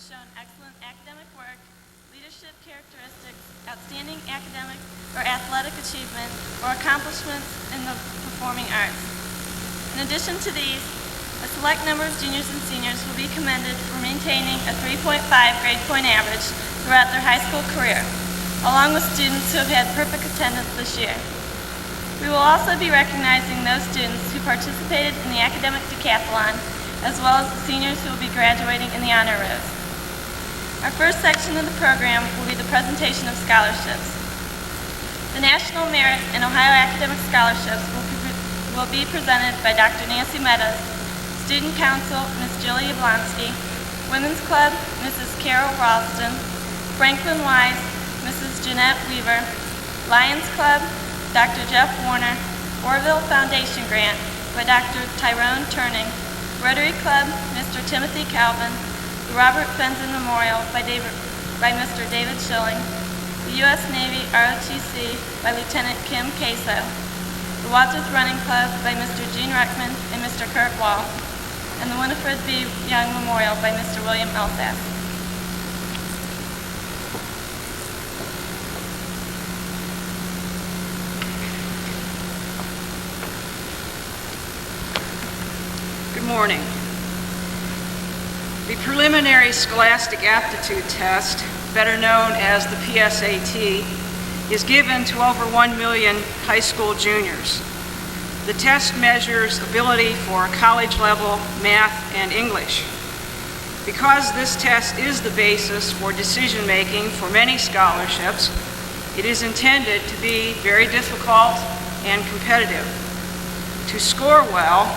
shown excellent academic work, leadership characteristics, outstanding academic or athletic achievement, or accomplishments in the performing arts. In addition to these, a select number of juniors and seniors will be commended for maintaining a 3.5 grade point average throughout their high school career, along with students who have had perfect attendance this year. We will also be recognizing those students who participated in the academic decathlon, as well as the seniors who will be graduating in the honor rows. Our first section of the program will be the presentation of scholarships. The National Merit and Ohio Academic Scholarships will be presented by Dr. Nancy Meadows, Student Council, Ms. Julie Yablonsky, Women's Club, Mrs. Carol Ralston, Franklin Wise, Mrs. Jeanette Weaver, Lions Club, Dr. Jeff Warner, Orville Foundation Grant by Dr. Tyrone Turning, Rotary Club, Mr. Timothy Calvin, the Robert Fenton Memorial by Mr. David Schilling, the U.S. Navy ROTC by Lieutenant Kim Queso, the Wadsworth Running Club by Mr. Gene Ruckman and Mr. Kurt Wall, and the Winifred B. Young Memorial by Mr. William Elsass. Good morning. The preliminary scholastic aptitude test, better known as the PSAT, is given to over 1 million high school juniors. The test measures ability for college-level math and English. Because this test is the basis for decision-making for many scholarships, it is intended to be very difficult and competitive. To score well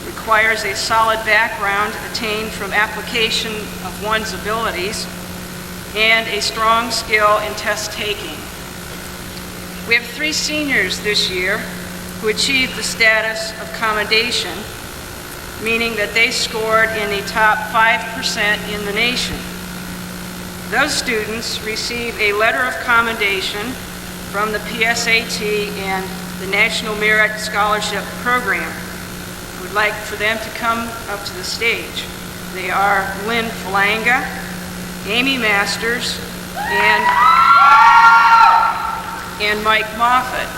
requires a solid background attained from application of one's abilities and a strong skill in test taking. We have 3 seniors this year who achieved the status of commendation, meaning that they scored in the top 5% in the nation. Those students receive a letter of commendation from the PSAT and the National Merit Scholarship Program. I would like for them to come up to the stage. They are Lynn Falanga, Amy Masters, and Mike Moffett.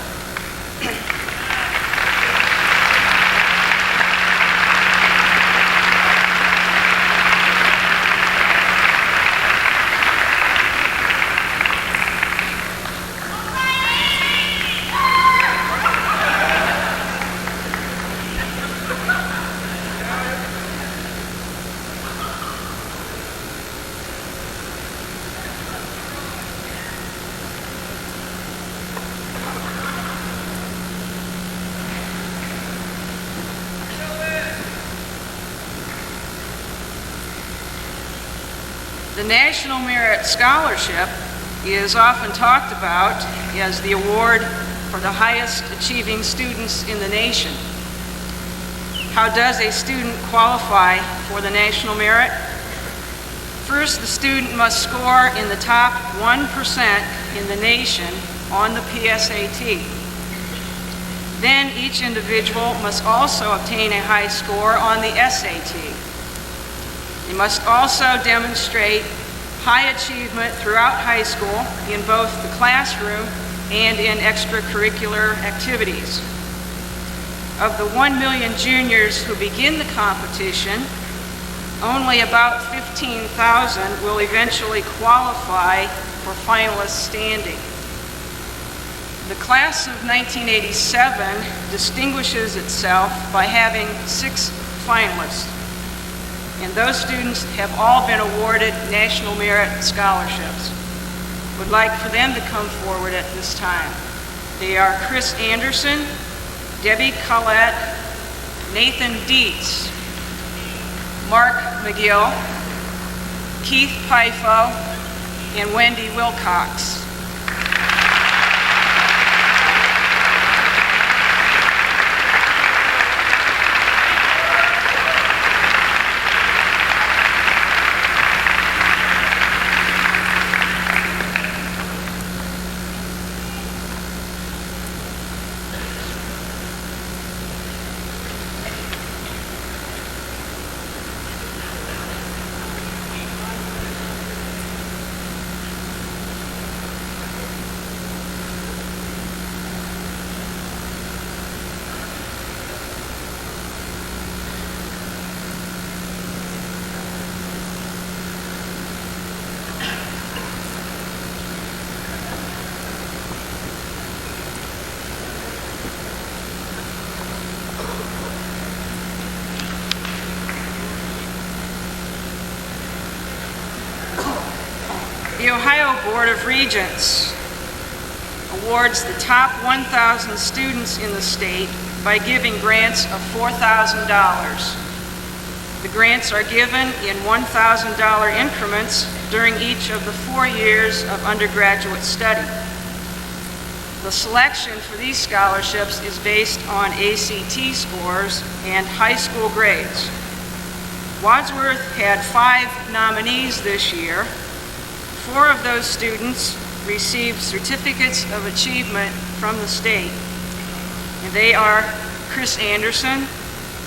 The National Merit Scholarship is often talked about as the award for the highest achieving students in the nation. How does a student qualify for the National Merit? First, the student must score in the top 1% in the nation on the PSAT. Then each individual must also obtain a high score on the SAT. They must also demonstrate high achievement throughout high school in both the classroom and in extracurricular activities. Of the 1 million juniors who begin the competition, only about 15,000 will eventually qualify for finalist standing. The class of 1987 distinguishes itself by having 6 finalists. And those students have all been awarded National Merit Scholarships. Would like for them to come forward at this time. They are Chris Anderson, Debbie Collette, Nathan Dietz, Mark McGill, Keith Pifo, and Wendy Wilcox. The Ohio Board of Regents awards the top 1,000 students in the state by giving grants of $4,000. The grants are given in $1,000 increments during each of the 4 years of undergraduate study. The selection for these scholarships is based on ACT scores and high school grades. Wadsworth had 5 nominees this year. 4 of those students received certificates of achievement from the state, and they are Chris Anderson,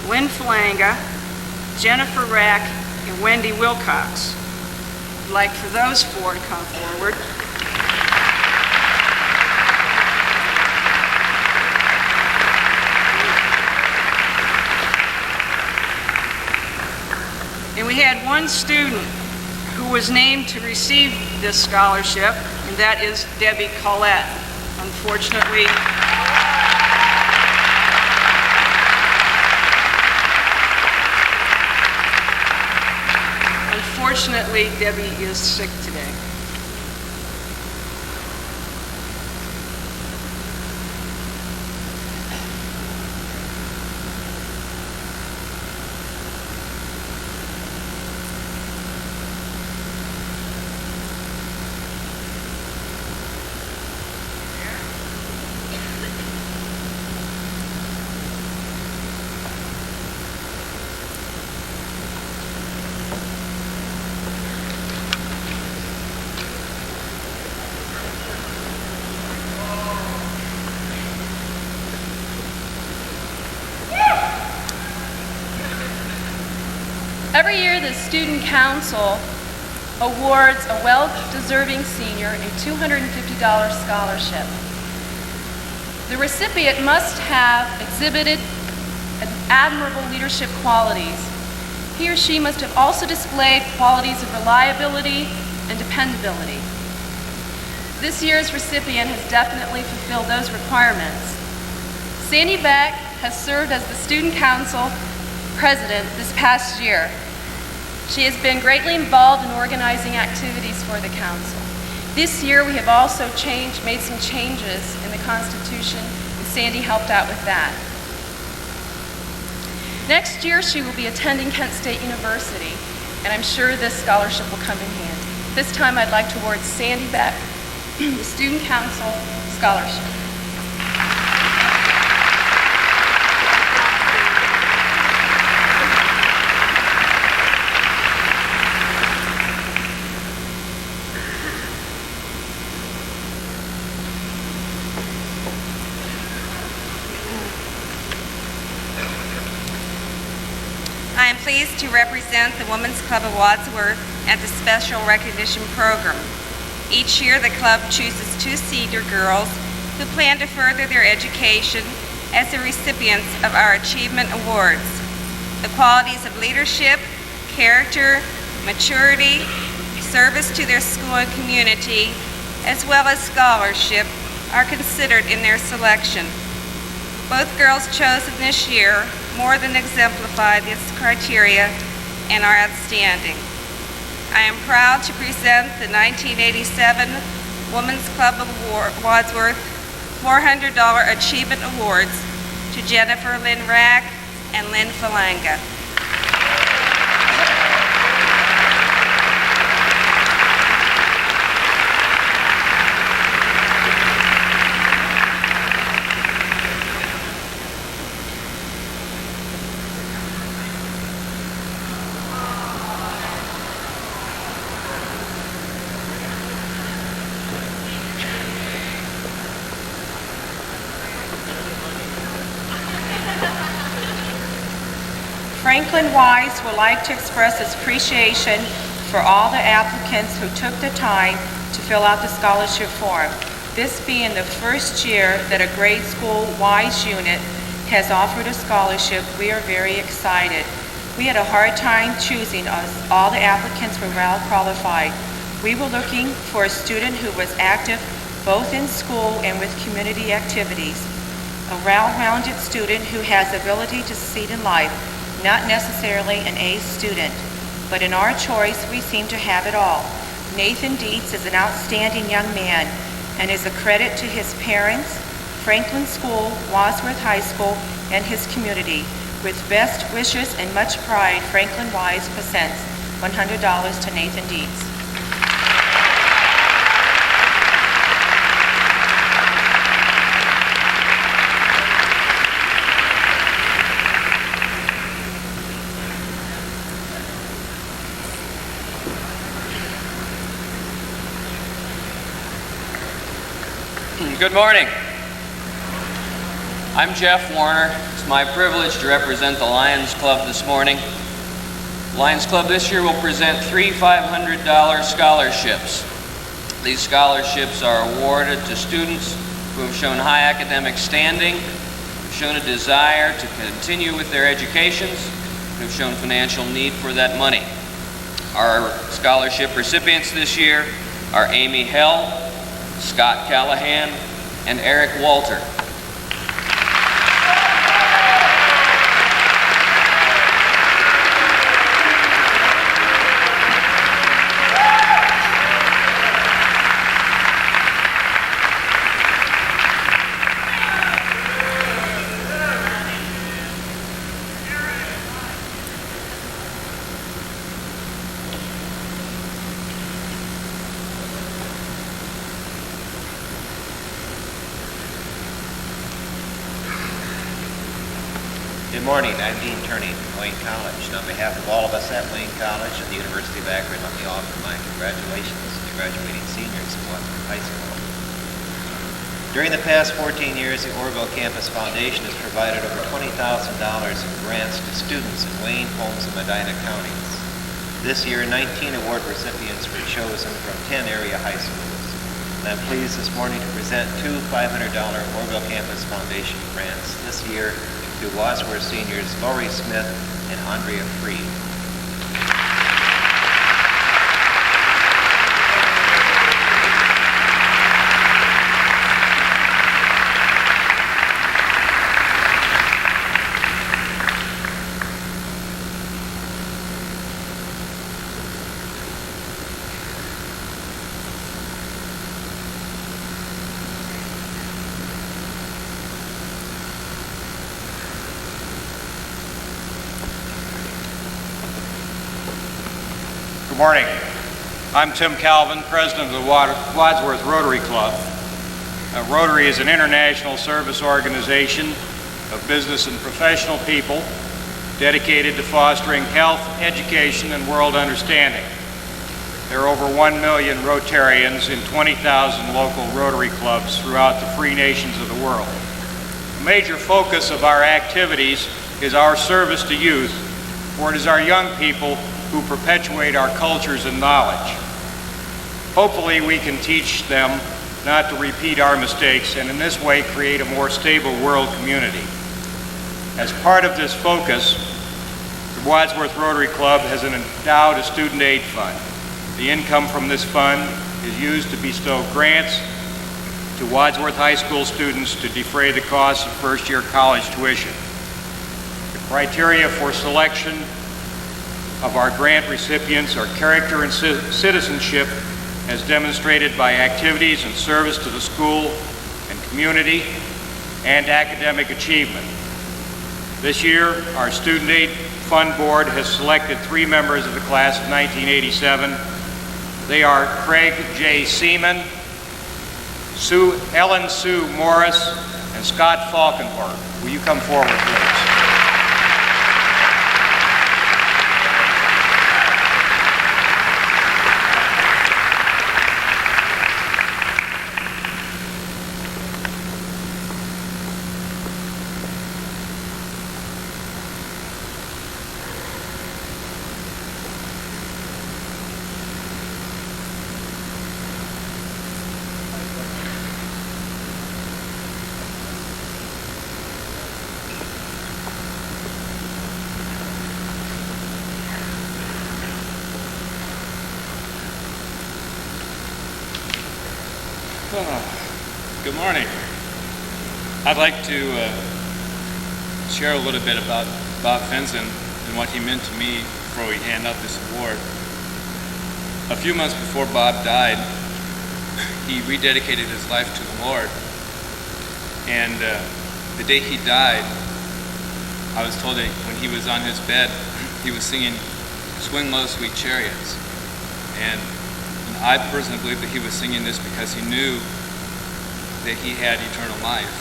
Lynn Falanga, Jennifer Rack, and Wendy Wilcox. I'd like for those 4 to come forward. And we had one student who was named to receive this scholarship, and that is Debbie Collette. Unfortunately, Debbie is sick today. Every year, the Student Council awards a well-deserving senior a $250 scholarship. The recipient must have exhibited admirable leadership qualities. He or she must have also displayed qualities of reliability and dependability. This year's recipient has definitely fulfilled those requirements. Sandy Beck has served as the Student Council President this past year. She has been greatly involved in organizing activities for the Council. This year we have also made some changes in the Constitution, and Sandy helped out with that. Next year she will be attending Kent State University, and I'm sure this scholarship will come in handy. This time I'd like to award Sandy Beck the Student Council Scholarship. I am pleased to represent the Women's Club of Wadsworth at the Special Recognition Program. Each year, the club chooses 2 senior girls who plan to further their education as the recipients of our Achievement Awards. The qualities of leadership, character, maturity, service to their school and community, as well as scholarship, are considered in their selection. Both girls chosen this year more than exemplify this criteria and are outstanding. I am proud to present the 1987 Women's Club of Wadsworth $400 Achievement Awards to Jennifer Lynn Rack and Lynn Falanga. Franklin Wise would like to express his appreciation for all the applicants who took the time to fill out the scholarship form. This being the first year that a grade school Wise unit has offered a scholarship, we are very excited. We had a hard time choosing us. All the applicants were well qualified. We were looking for a student who was active both in school and with community activities. A well-rounded student who has the ability to succeed in life, not necessarily an A student. But in our choice, we seem to have it all. Nathan Dietz is an outstanding young man and is a credit to his parents, Franklin School, Wadsworth High School, and his community. With best wishes and much pride, Franklin Wise presents $100 to Nathan Dietz. Good morning. I'm Jeff Warner. It's my privilege to represent the Lions Club this morning. The Lions Club this year will present 3 $500 scholarships. These scholarships are awarded to students who have shown high academic standing, have shown a desire to continue with their educations, and have shown financial need for that money. Our scholarship recipients this year are Amy Hell, Scott Callahan, and Eric Walter. Good morning, I'm Dean Turney from Wayne College. And on behalf of all of us at Wayne College and the University of Akron, let me offer my congratulations to the graduating seniors of Wadsworth High School. During the past 14 years, the Orville Campus Foundation has provided over $20,000 in grants to students in Wayne, Holmes, and Medina counties. This year, 19 award recipients were chosen from 10 area high schools. And I'm pleased this morning to present 2 $500 Orville Campus Foundation grants this year to Wadsworth seniors Lori Smith and Andrea Freed. Good morning. I'm Tim Calvin, president of the Wadsworth Rotary Club. Rotary is an international service organization of business and professional people dedicated to fostering health, education, and world understanding. There are over 1 million Rotarians in 20,000 local Rotary clubs throughout the free nations of the world. A major focus of our activities is our service to youth, for it is our young people who perpetuate our cultures and knowledge. Hopefully we can teach them not to repeat our mistakes and in this way create a more stable world community. As part of this focus, the Wadsworth Rotary Club has endowed a student aid fund. The income from this fund is used to bestow grants to Wadsworth High School students to defray the cost of first-year college tuition. The criteria for selection of our grant recipients are character and citizenship as demonstrated by activities and service to the school and community and academic achievement. This year, our Student Aid Fund Board has selected 3 members of the class of 1987. They are Craig J. Seaman, Ellen Sue Morris, and Scott Falkenberg. Will you come forward, please? Good morning. I'd like to share a little bit about Bob Fenson and what he meant to me before we hand out this award. a few months before Bob died, he rededicated his life to the Lord. And the day he died, I was told that when he was on his bed, he was singing "Swing Low, Sweet Chariots." And I personally believe that he was singing this because he knew that he had eternal life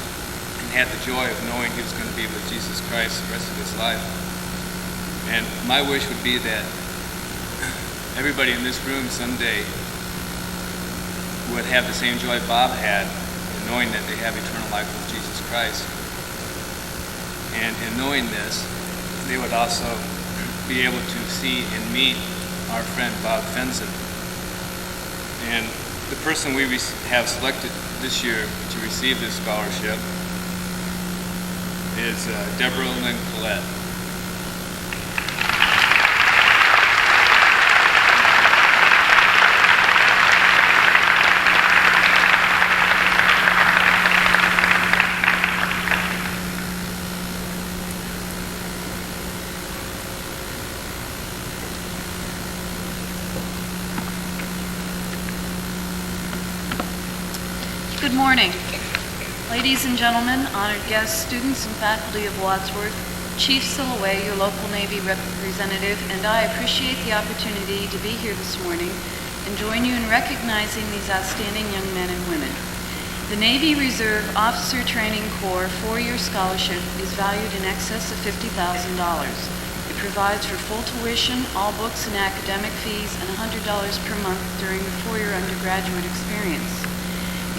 and had the joy of knowing he was going to be with Jesus Christ the rest of his life. And my wish would be that everybody in this room someday would have the same joy Bob had in knowing that they have eternal life with Jesus Christ. And in knowing this, they would also be able to see and meet our friend Bob Fenson. And the person we have selected this year to receive this scholarship is Deborah Lynn Collette. Good morning. Ladies and gentlemen, honored guests, students, and faculty of Wadsworth, Chief Silloway, your local Navy representative, and I appreciate the opportunity to be here this morning and join you in recognizing these outstanding young men and women. The Navy Reserve Officer Training Corps 4-year scholarship is valued in excess of $50,000. It provides for full tuition, all books and academic fees, and $100 per month during the 4-year undergraduate experience.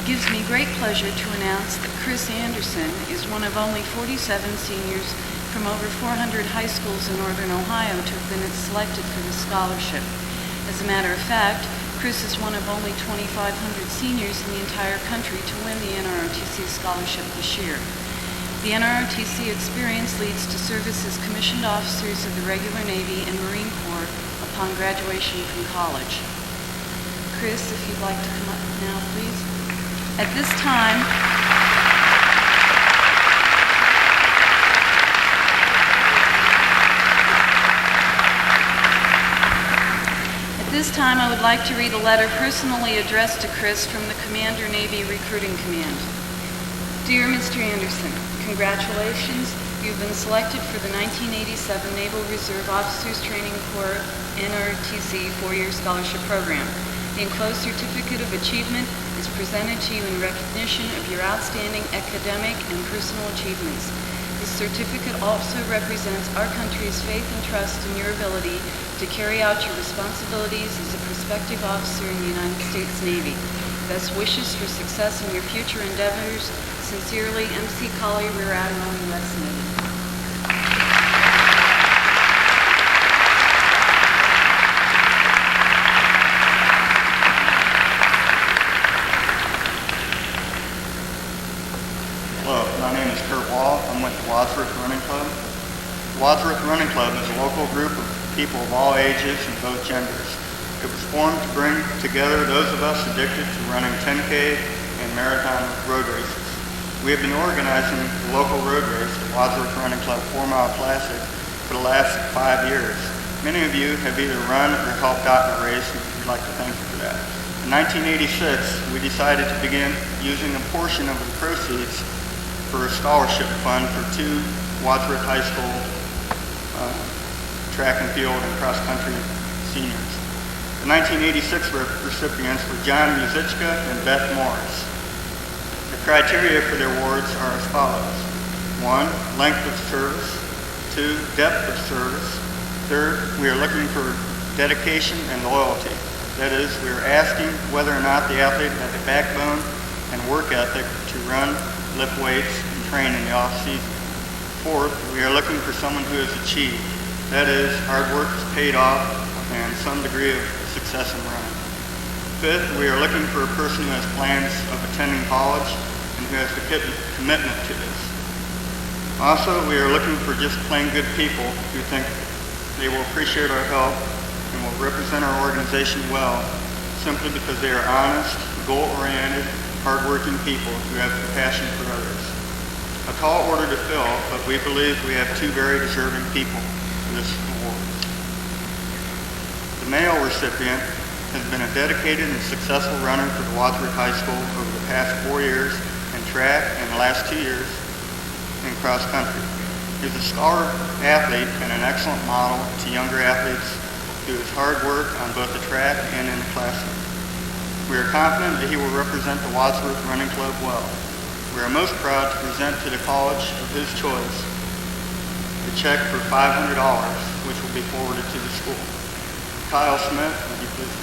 It gives me great pleasure to announce that Chris Anderson is one of only 47 seniors from over 400 high schools in northern Ohio to have been selected for this scholarship. As a matter of fact, Chris is one of only 2,500 seniors in the entire country to win the NROTC scholarship this year. The NROTC experience leads to service as commissioned officers of the regular Navy and Marine Corps upon graduation from college. Chris, if you'd like to come up now, please. At this time, I would like to read a letter personally addressed to Chris from the Commander Navy Recruiting Command. Dear Mr. Anderson, congratulations. You've been selected for the 1987 Naval Reserve Officers Training Corps NROTC 4-year scholarship program. The enclosed certificate of achievement is presented to you in recognition of your outstanding academic and personal achievements. This certificate also represents our country's faith and trust in your ability to carry out your responsibilities as a prospective officer in the United States Navy. Best wishes for success in your future endeavors. Sincerely, MC Colley, Rear Admiral, U.S. Navy. I'm with the Wadsworth Running Club. The Wadsworth Running Club is a local group of people of all ages and both genders. It was formed to bring together those of us addicted to running 10K and marathon road races. We have been organizing the local road race, the Wadsworth Running Club 4-Mile Classic, for the last 5 years. Many of you have either run or helped out in the race, and we'd like to thank you for that. In 1986, we decided to begin using a portion of the proceeds for a scholarship fund for 2 Wadsworth High School track and field and cross-country seniors. The 1986 recipients were John Musichka and Beth Morris. The criteria for the awards are as follows. 1, length of service. 2, depth of service. 3rd, we are looking for dedication and loyalty. That is, we are asking whether or not the athlete has a backbone and work ethic to run, lift weights, and train in the off-season. 4th, we are looking for someone who has achieved. That is, hard work has paid off and some degree of success in running. 5th, we are looking for a person who has plans of attending college and who has the commitment to this. Also, we are looking for just plain good people who think they will appreciate our help and will represent our organization well simply because they are honest, goal-oriented, hard-working people who have compassion for others. A tall order to fill, but we believe we have 2 very deserving people for this award. The male recipient has been a dedicated and successful runner for the Wadsworth High School over the past 4 years in track and the last 2 years in cross country. He's a scholar athlete and an excellent model to younger athletes through his hard work on both the track and in the classroom. We are confident that he will represent the Wadsworth Running Club well. We are most proud to present to the college of his choice a check for $500, which will be forwarded to the school. Kyle Smith, would you please?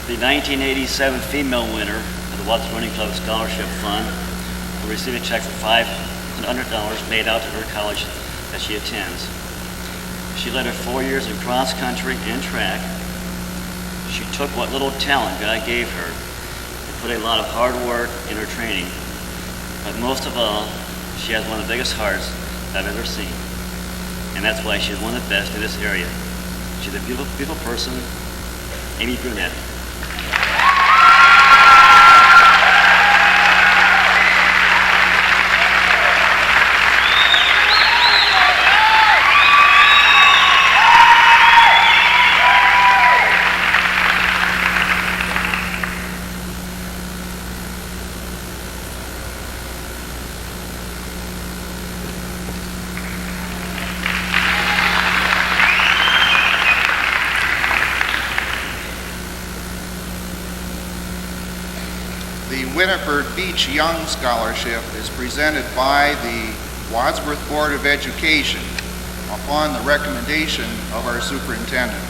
The 1987 female winner of the Wadsworth Running Club Scholarship Fund will receive a check for $500 made out to her college that she attends. She led her 4 years in cross country and track. She took what little talent God gave her and put a lot of hard work in her training. But most of all, she has one of the biggest hearts I've ever seen. And that's why she's one of the best in this area. She's a beautiful, beautiful person, Amy Brunette. The Winifred Beach Young Scholarship is presented by the Wadsworth Board of Education upon the recommendation of our superintendent.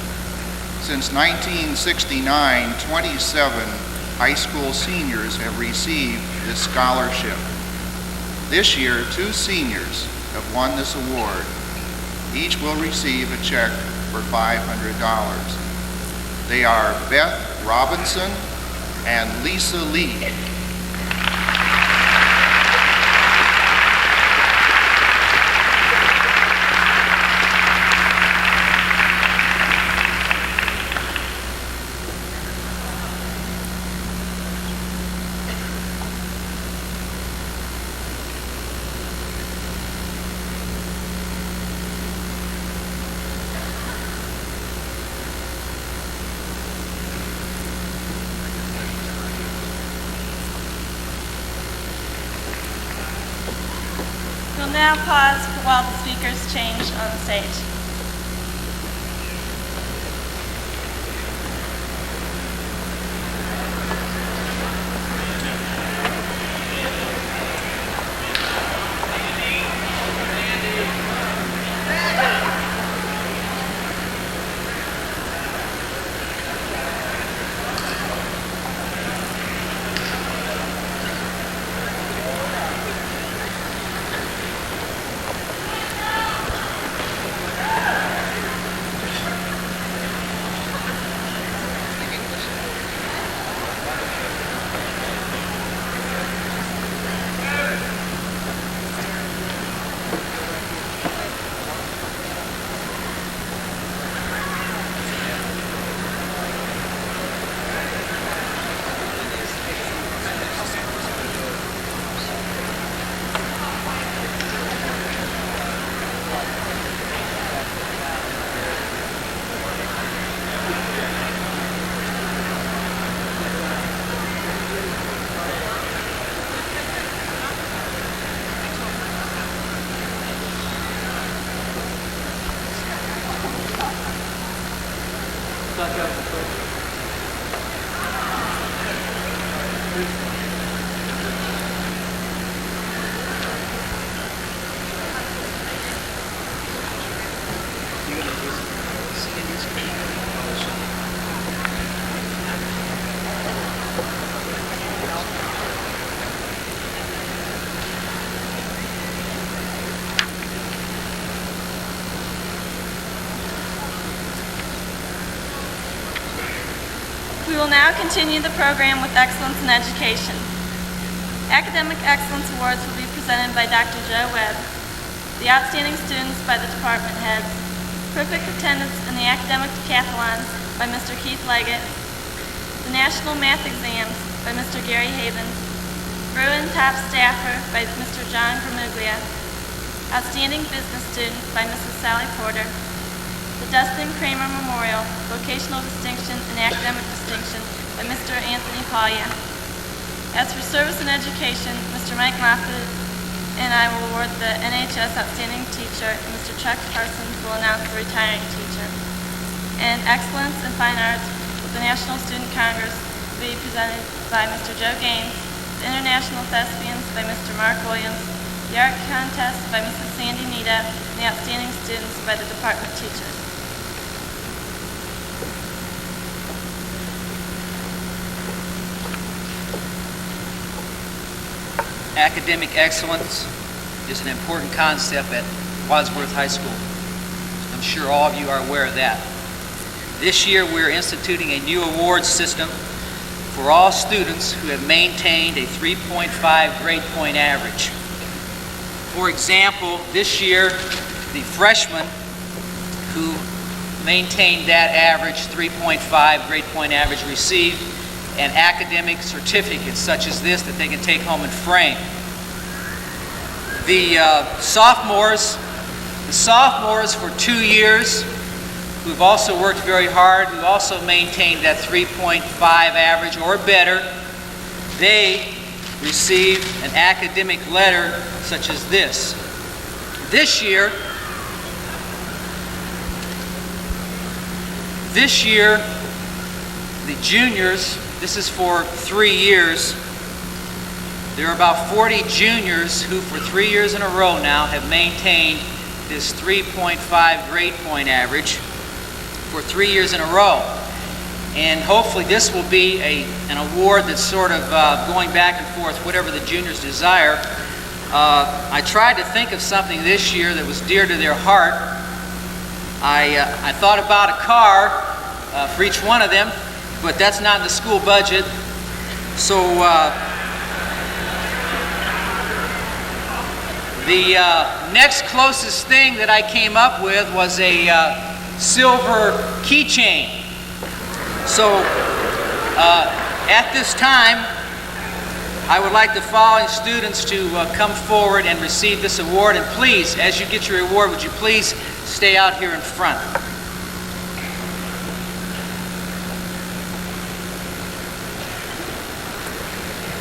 Since 1969, 27 high school seniors have received this scholarship. This year, 2 seniors have won this award. Each will receive a check for $500. They are Beth Robinson and Lisa Lee. We'll now pause while the speakers change on the stage. continue the program with excellence in education. Academic Excellence Awards will be presented by Dr. Joe Webb, the outstanding students by the department heads, perfect attendance in the academic decathlons by Mr. Keith Leggett, the national math exams by Mr. Gary Havens, Bruin Top Staffer by Mr. John Gramuglia, outstanding business student by Mrs. Sally Porter, the Dustin Kramer Memorial, vocational distinction and academic distinction by Mr. Anthony Paglia. As for service and education, Mr. Mike Moffitt and I will award the NHS Outstanding Teacher, and Mr. Chuck Parsons will announce the retiring teacher. And Excellence in Fine Arts with the National Student Congress will be presented by Mr. Joe Gaines, the International Thespians by Mr. Mark Williams, the Art Contest by Mrs. Sandy Nita, and the Outstanding Students by the department teachers. Academic excellence is an important concept at Wadsworth High School. I'm sure all of you are aware of that. This year we're instituting a new award system for all students who have maintained a 3.5 grade point average. For example, this year the freshmen who maintained that average 3.5 grade point average received an academic certificate such as this that they can take home and frame. The sophomores for 2 years who've also worked very hard, who also maintained that 3.5 average or better, they receive an academic letter such as this. This year, the juniors, this is for 3 years. There are about 40 juniors who for 3 years in a row now have maintained this 3.5 grade point average for 3 years in a row. And hopefully this will be an award that's sort of going back and forth, whatever the juniors desire. I tried to think of something this year that was dear to their heart. I thought about a car for each one of them, but that's not in the school budget. So the next closest thing that I came up with was a silver keychain. So at this time, I would like the following students to come forward and receive this award. And please, as you get your award, would you please stay out here in front?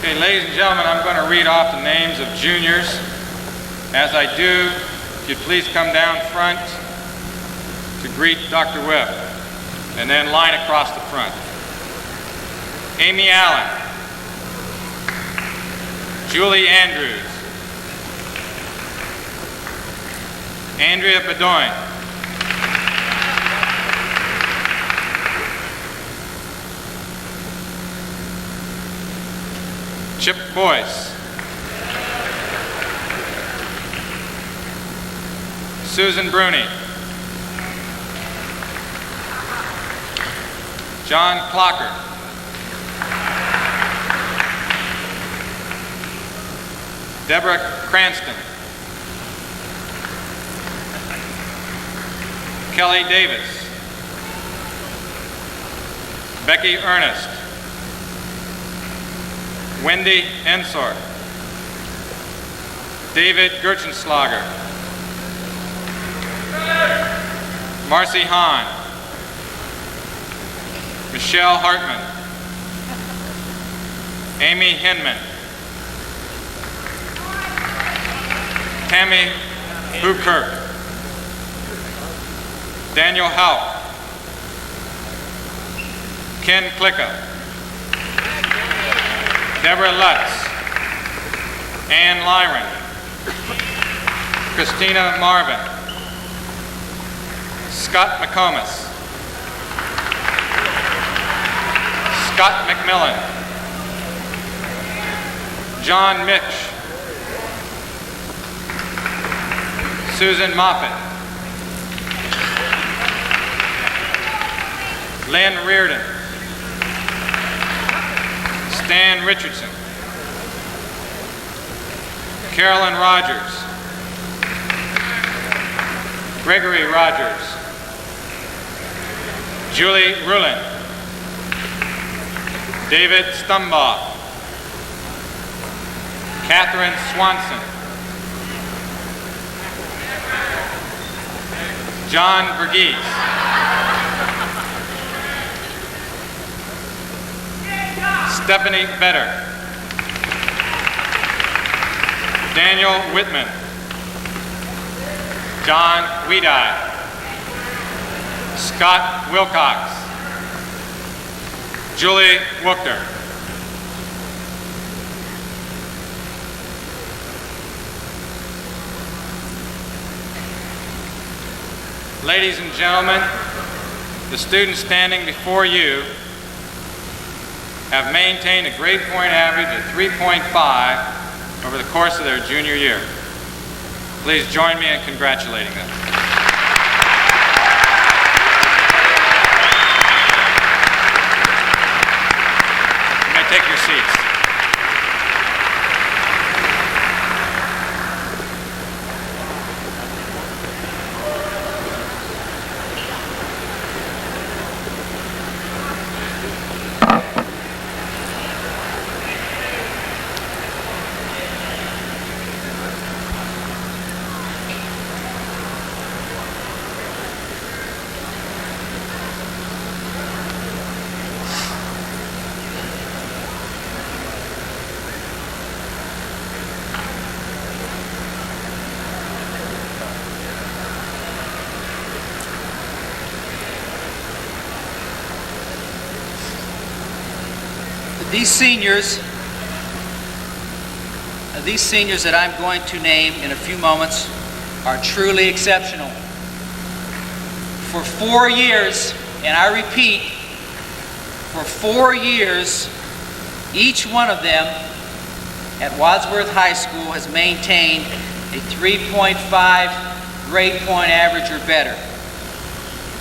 Okay, ladies and gentlemen, I'm going to read off the names of juniors. As I do, if you'd please come down front to greet Dr. Webb, and then line across the front. Amy Allen, Julie Andrews, Andrea Bedoin, Chip Boyce, Susan Bruni, John Clocker, Deborah Cranston, Kelly Davis, Becky Ernest, Wendy Ensort, David Gertzenslager, Marcy Hahn, Michelle Hartman, Amy Hinman, Tammy Bukirk, Daniel Houck, Ken Klicka, Deborah Lutz, Ann Lyron, Christina Marvin, Scott McComas, Scott McMillan, John Mitch, Susan Moffett, Lynn Reardon, Stan Richardson. Carolyn Rogers. Gregory Rogers. Julie Rulin. David Stumbaugh. Catherine Swanson. John Verghese. Stephanie Vetter. Daniel Whitman. John Weedi. Scott Wilcox. Julie Wookter. Ladies and gentlemen, the students standing before you have maintained a grade point average of 3.5 over the course of their junior year. Please join me in congratulating them. You may take your seats. These seniors that I'm going to name in a few moments are truly exceptional. For 4 years, and I repeat, for 4 years, each one of them at Wadsworth High School has maintained a 3.5 grade point average or better.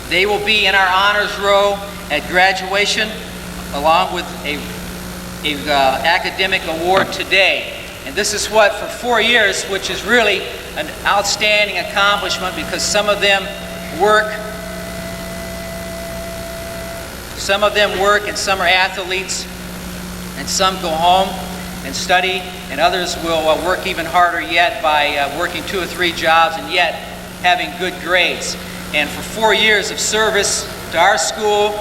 They will be in our honors row at graduation, along with a academic award today. And this is what, for 4 years, which is really an outstanding accomplishment, because some of them work and some are athletes, and some go home and study, and others will work even harder yet by working 2 or 3 jobs and yet having good grades. And for 4 years of service to our school,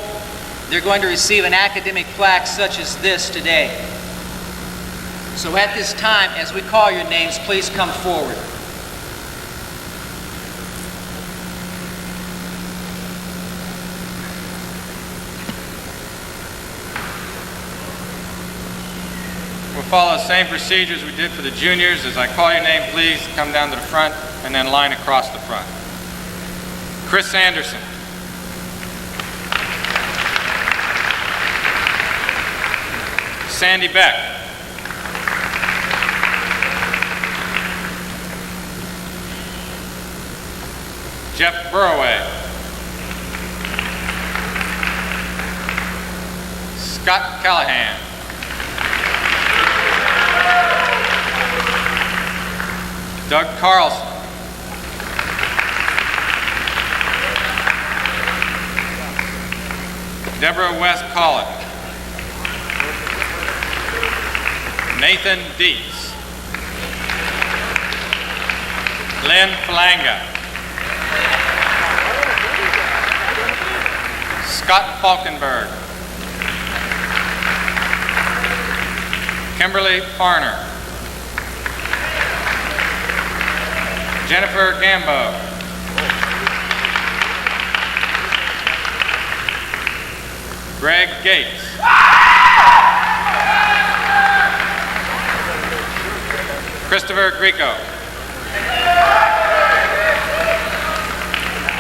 they're going to receive an academic plaque such as this today. So at this time, as we call your names, please come forward. We'll follow the same procedures we did for the juniors. As I call your name, please come down to the front and then line across the front. Chris Anderson. Sandy Beck. Jeff Burroway. Scott Callahan. Doug Carlson. Deborah West Collett. Nathan Dietz. Lynn Falanga. Scott Falkenberg. Kimberly Farner. Jennifer Gambo. Greg Gates. Christopher Greco.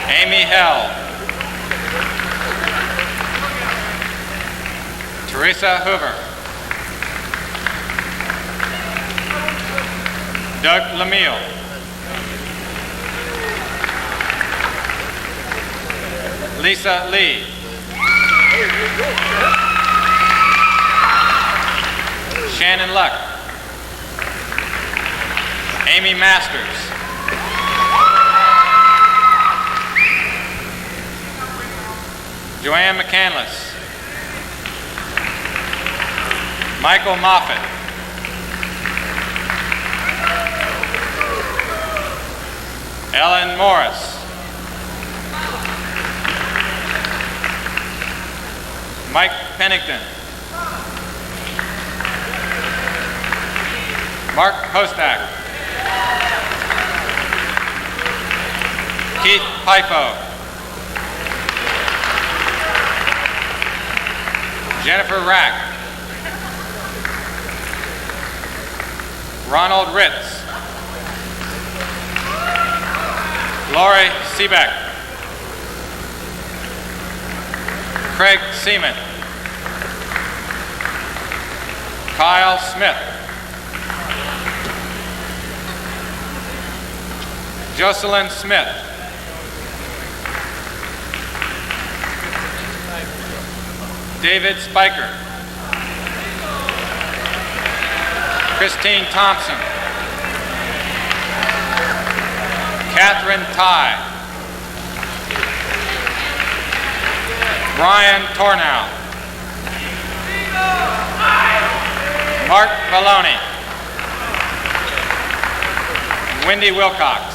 Amy Held. Teresa Hoover. Doug Lemieux. Lisa Lee. Shannon Luck. Amy Masters. Joanne McCandless. Michael Moffett. Ellen Morris. Mike Pennington. Mark Kostak. Keith Pipo. Jennifer Rack. Ronald Ritz. Lori Seebeck. Craig Seaman. Kyle Smith. Jocelyn Smith. David Spiker. Christine Thompson. Catherine Ty. Brian Tornow. Mark Maloney. Wendy Wilcox.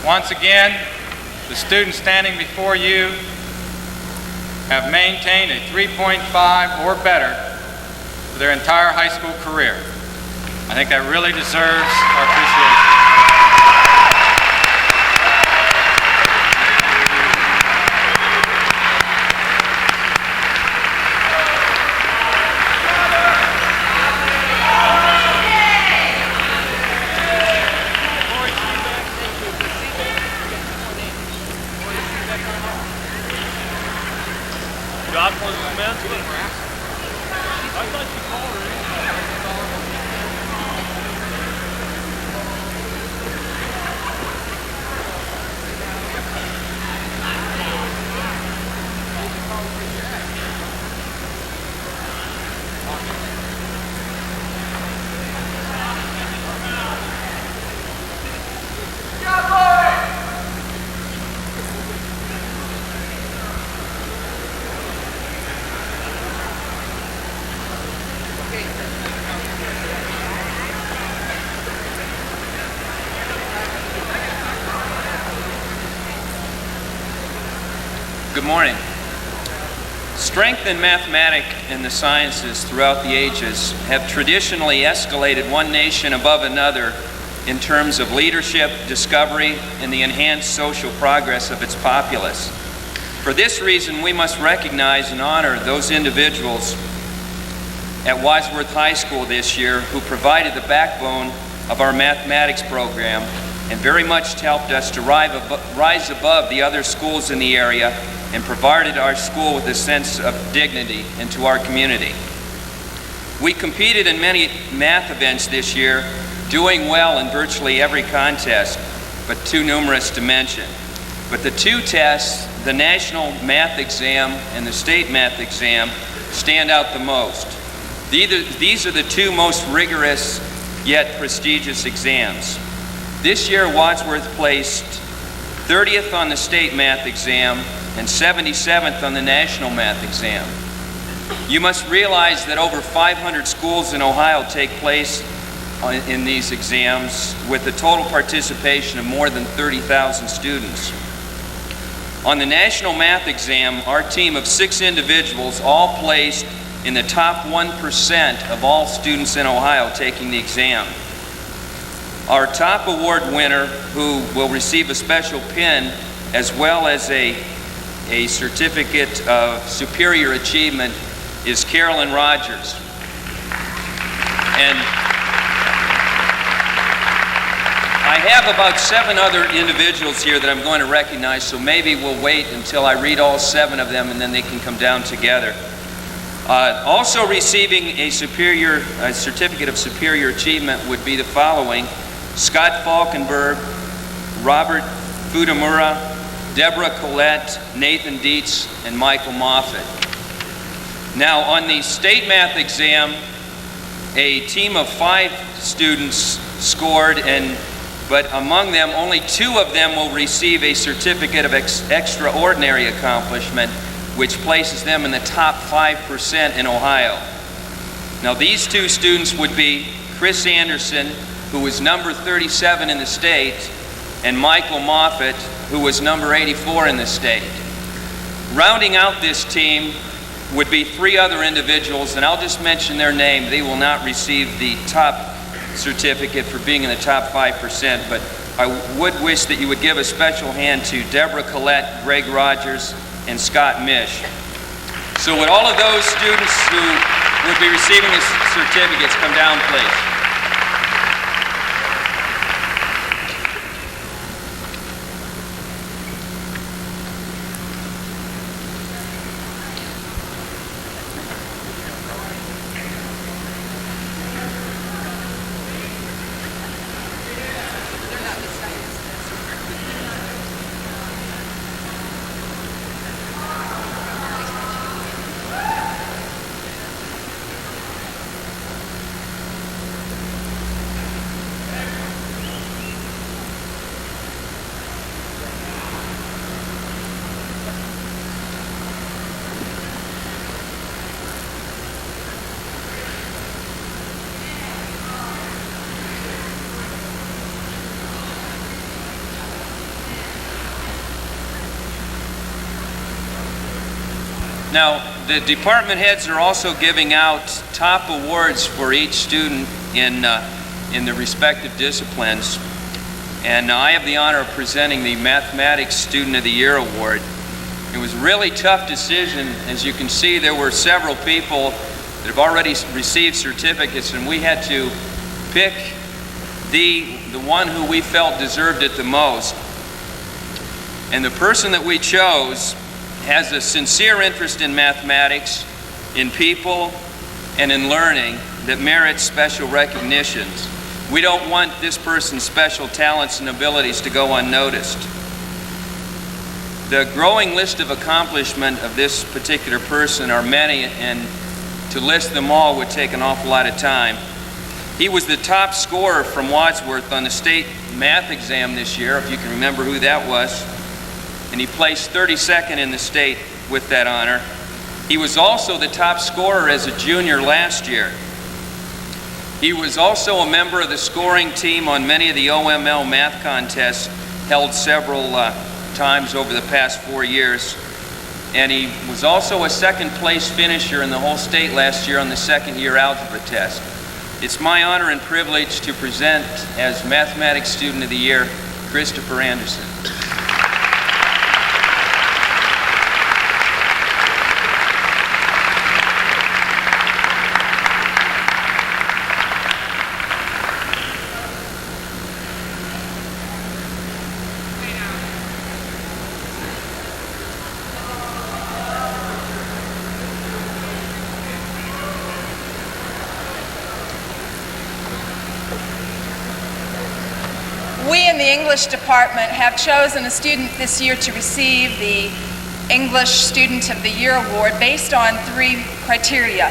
Once again, the students standing before you have maintained a 3.5 or better for their entire high school career. I think that really deserves our appreciation. Good morning. Strength in mathematics and the sciences throughout the ages have traditionally escalated one nation above another in terms of leadership, discovery, and the enhanced social progress of its populace. For this reason, we must recognize and honor those individuals at Wadsworth High School this year who provided the backbone of our mathematics program and very much helped us to rise above the other schools in the area and provided our school with a sense of dignity into our community. We competed in many math events this year, doing well in virtually every contest, but too numerous to mention. But the two tests, the national math exam and the state math exam, stand out the most. These are the two most rigorous yet prestigious exams. This year, Wadsworth placed 30th on the state math exam and 77th on the national math exam. You must realize that over 500 schools in Ohio take place in these exams with a total participation of more than 30,000 students. On the national math exam, our team of 6 individuals all placed in the top 1% of all students in Ohio taking the exam. Our top award winner, who will receive a special pin as well as a certificate of superior achievement, is Carolyn Rogers. And I have about 7 other individuals here that I'm going to recognize, so maybe we'll wait until I read all 7 of them and then they can come down together. Also receiving a certificate of superior achievement would be the following: Scott Falkenberg, Robert Fudamura, Deborah Collette, Nathan Dietz, and Michael Moffett. Now, on the state math exam, a team of 5 students scored, but among them, only 2 of them will receive a certificate of extraordinary accomplishment, which places them in the top 5% in Ohio. Now, these 2 students would be Chris Anderson, who was number 37 in the state, and Michael Moffett, who was number 84 in the state. Rounding out this team would be 3 other individuals, and I'll just mention their name. They will not receive the top certificate for being in the top 5%, but I would wish that you would give a special hand to Deborah Collette, Greg Rogers, and Scott Mish. So would all of those students who would be receiving the certificates come down, please? Now, the department heads are also giving out top awards for each student in the respective disciplines. And I have the honor of presenting the Mathematics Student of the Year Award. It was a really tough decision. As you can see, there were several people that have already received certificates, and we had to pick the one who we felt deserved it the most. And the person that we chose has a sincere interest in mathematics, in people, and in learning that merits special recognitions. We don't want this person's special talents and abilities to go unnoticed. The growing list of accomplishment of this particular person are many, and to list them all would take an awful lot of time. He was the top scorer from Wadsworth on the state math exam this year, if you can remember who that was. And he placed 32nd in the state with that honor. He was also the top scorer as a junior last year. He was also a member of the scoring team on many of the OML math contests held several times over the past 4 years. And he was also a second place finisher in the whole state last year on the second year algebra test. It's my honor and privilege to present as Mathematics Student of the Year, Christopher Anderson. We in the English department have chosen a student this year to receive the English Student of the Year Award based on 3 criteria.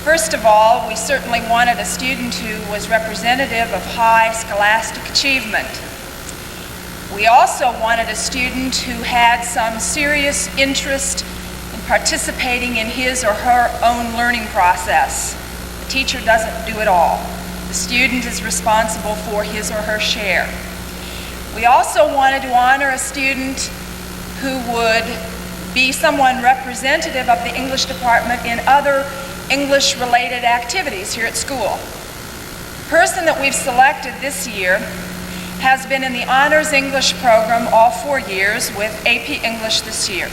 First of all, we certainly wanted a student who was representative of high scholastic achievement. We also wanted a student who had some serious interest in participating in his or her own learning process. The teacher doesn't do it all. The student is responsible for his or her share. We also wanted to honor a student who would be someone representative of the English department in other English-related activities here at school. The person that we've selected this year has been in the Honors English program all 4 years with AP English this year,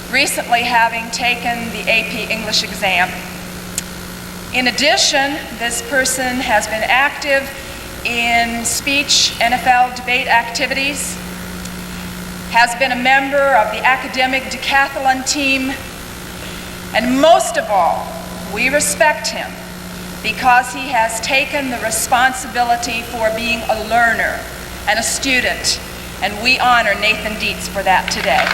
recently having taken the AP English exam. In addition, this person has been active in speech NFL debate activities, has been a member of the academic decathlon team, And most of all, we respect him because he has taken the responsibility for being a learner and a student, and we honor Nathan Dietz for that today.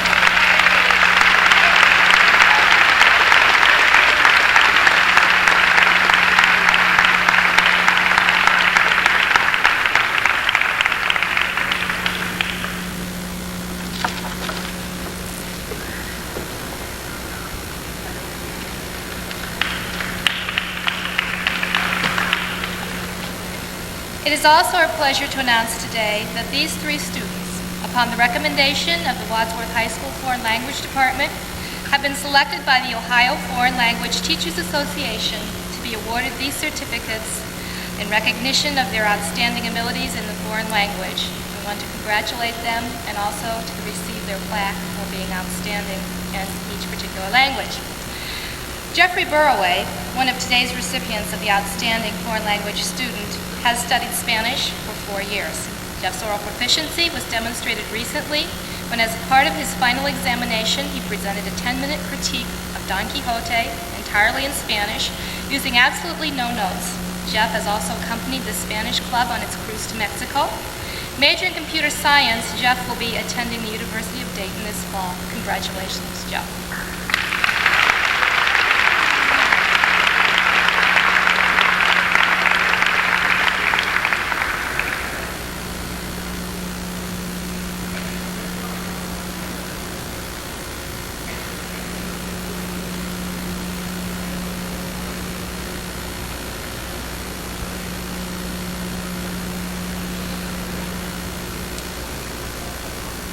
It is also our pleasure to announce today that these three students, upon the recommendation of the Wadsworth High School Foreign Language Department, have been selected by the Ohio Foreign Language Teachers Association to be awarded these certificates in recognition of their outstanding abilities in the foreign language. We want to congratulate them and also to receive their plaque for being outstanding in each particular language. Jeffrey Burroway, one of today's recipients of the Outstanding Foreign Language Student, has studied Spanish for 4 years. Jeff's oral proficiency was demonstrated recently when, as part of his final examination, he presented a 10-minute critique of Don Quixote entirely in Spanish, using absolutely no notes. Jeff has also accompanied the Spanish Club on its cruise to Mexico. Majoring in computer science, Jeff will be attending the University of Dayton this fall. Congratulations, Jeff.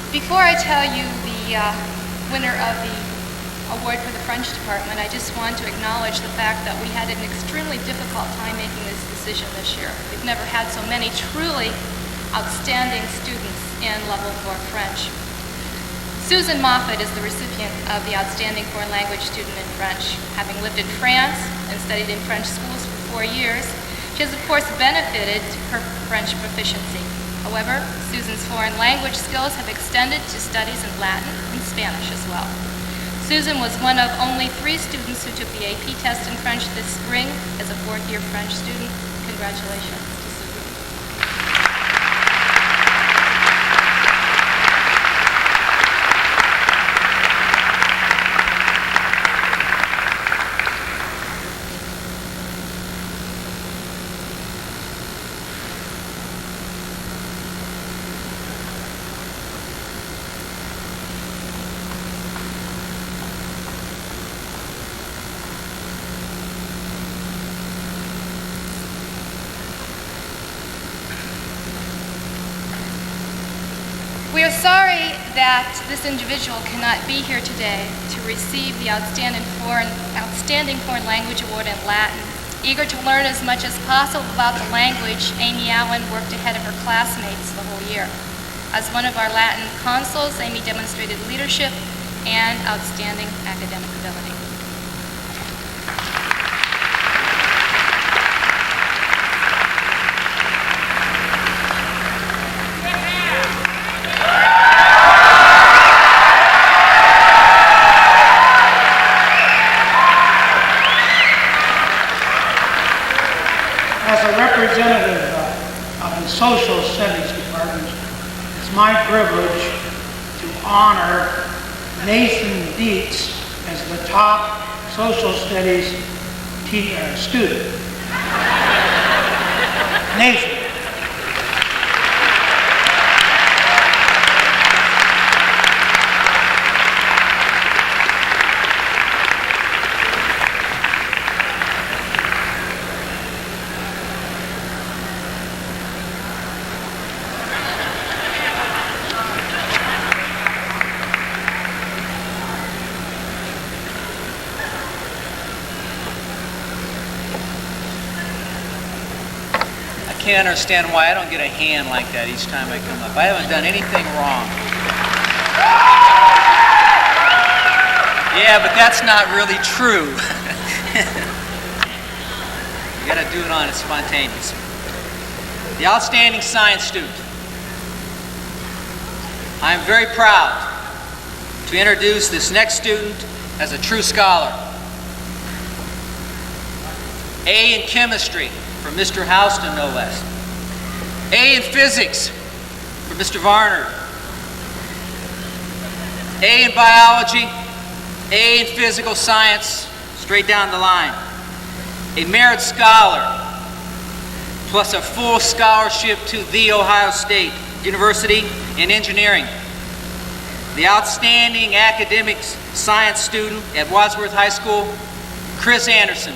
Before I tell you the winner of the award for the French department, I just want to acknowledge the fact that we had an extremely difficult time making this decision this year. We've never had so many truly outstanding students in level 4 French. Susan Moffat is the recipient of the Outstanding Foreign Language Student in French. Having lived in France and studied in French schools for 4 years, she has of course benefited her French proficiency. However, Susan's foreign language skills have extended to studies in Latin and Spanish as well. Susan was one of only 3 students who took the AP test in French this spring as a 4th-year French student. Congratulations to Susan. We are sorry that this individual cannot be here today to receive the Outstanding Foreign Language Award in Latin. Eager to learn as much as possible about the language, Amy Allen worked ahead of her classmates the whole year. As one of our Latin consuls, Amy demonstrated leadership and outstanding academic ability. As a representative of the Social Studies Department, it's my privilege to honor Nathan Dietz as the top Social Studies student. Nathan. I can't understand why I don't get a hand like that each time I come up. I haven't done anything wrong. Yeah, but that's not really true. You gotta do it on it spontaneous. The Outstanding Science Student. I am very proud to introduce this next student as a true scholar. A in chemistry for Mr. Houston, no less. A in physics for Mr. Varner. A in biology, A in physical science, straight down the line. A merit scholar, plus a full scholarship to The Ohio State University in engineering. The outstanding academic science student at Wadsworth High School, Chris Anderson.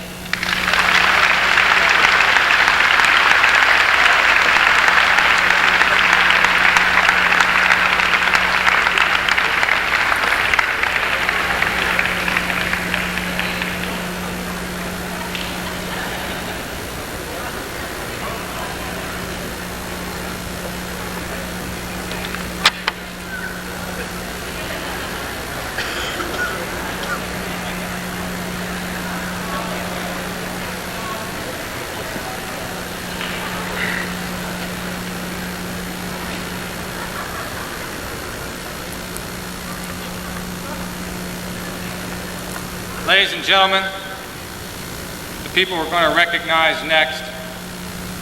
Ladies and gentlemen, the people we're going to recognize next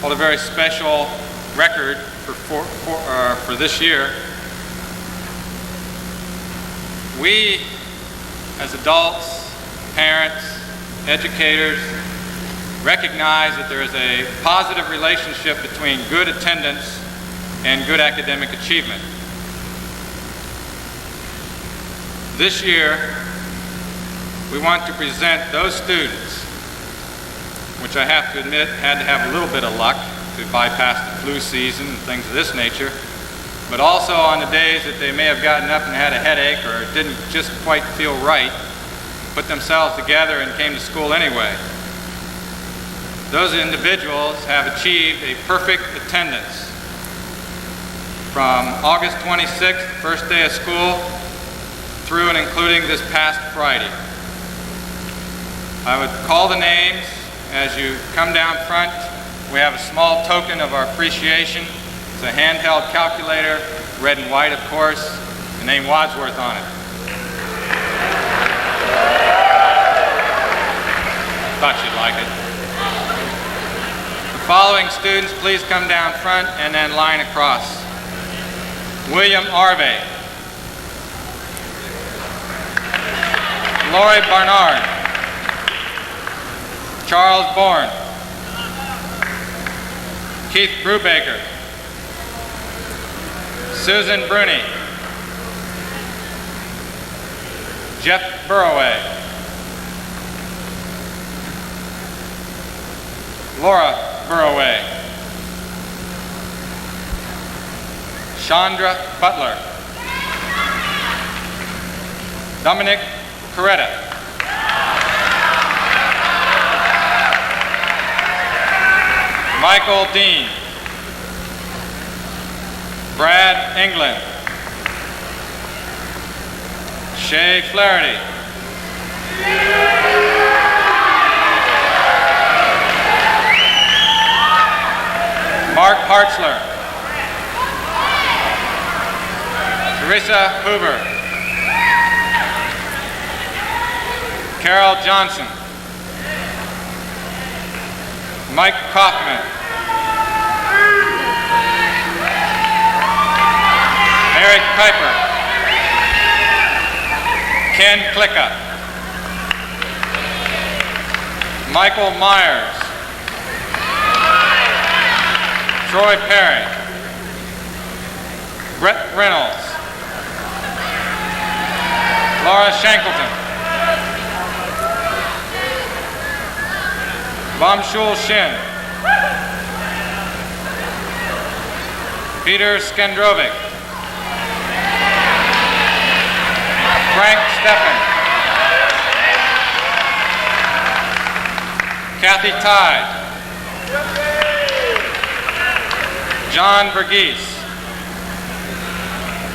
hold a very special record for this year. We, as adults, parents, educators, recognize that there is a positive relationship between good attendance and good academic achievement. This year, we want to present those students, which I have to admit had to have a little bit of luck to bypass the flu season and things of this nature, but also on the days that they may have gotten up and had a headache or didn't just quite feel right, put themselves together and came to school anyway. Those individuals have achieved a perfect attendance from August 26th, first day of school, through and including this past Friday. I would call the names as you come down front. We have a small token of our appreciation. It's a handheld calculator, red and white, of course, the name Wadsworth on it. Thought you'd like it. The following students, please come down front and then line across. William Arvey. Lori Barnard. Charles Bourne. Keith Brubaker. Susan Bruni. Jeff Burroway. Laura Burroway. Chandra Butler. Dominic Coretta. Michael Dean. Brad England. Shay Flaherty. Mark Hartzler. Teresa Hoover. Carol Johnson. Mike Kaufman. Eric Kuiper. Ken Klicka. Michael Myers. Troy Perry. Brett Reynolds. Laura Shankleton. Bamshul Shin. Peter Skendrovic. Frank Steffen. Kathy Tide. John Verghese.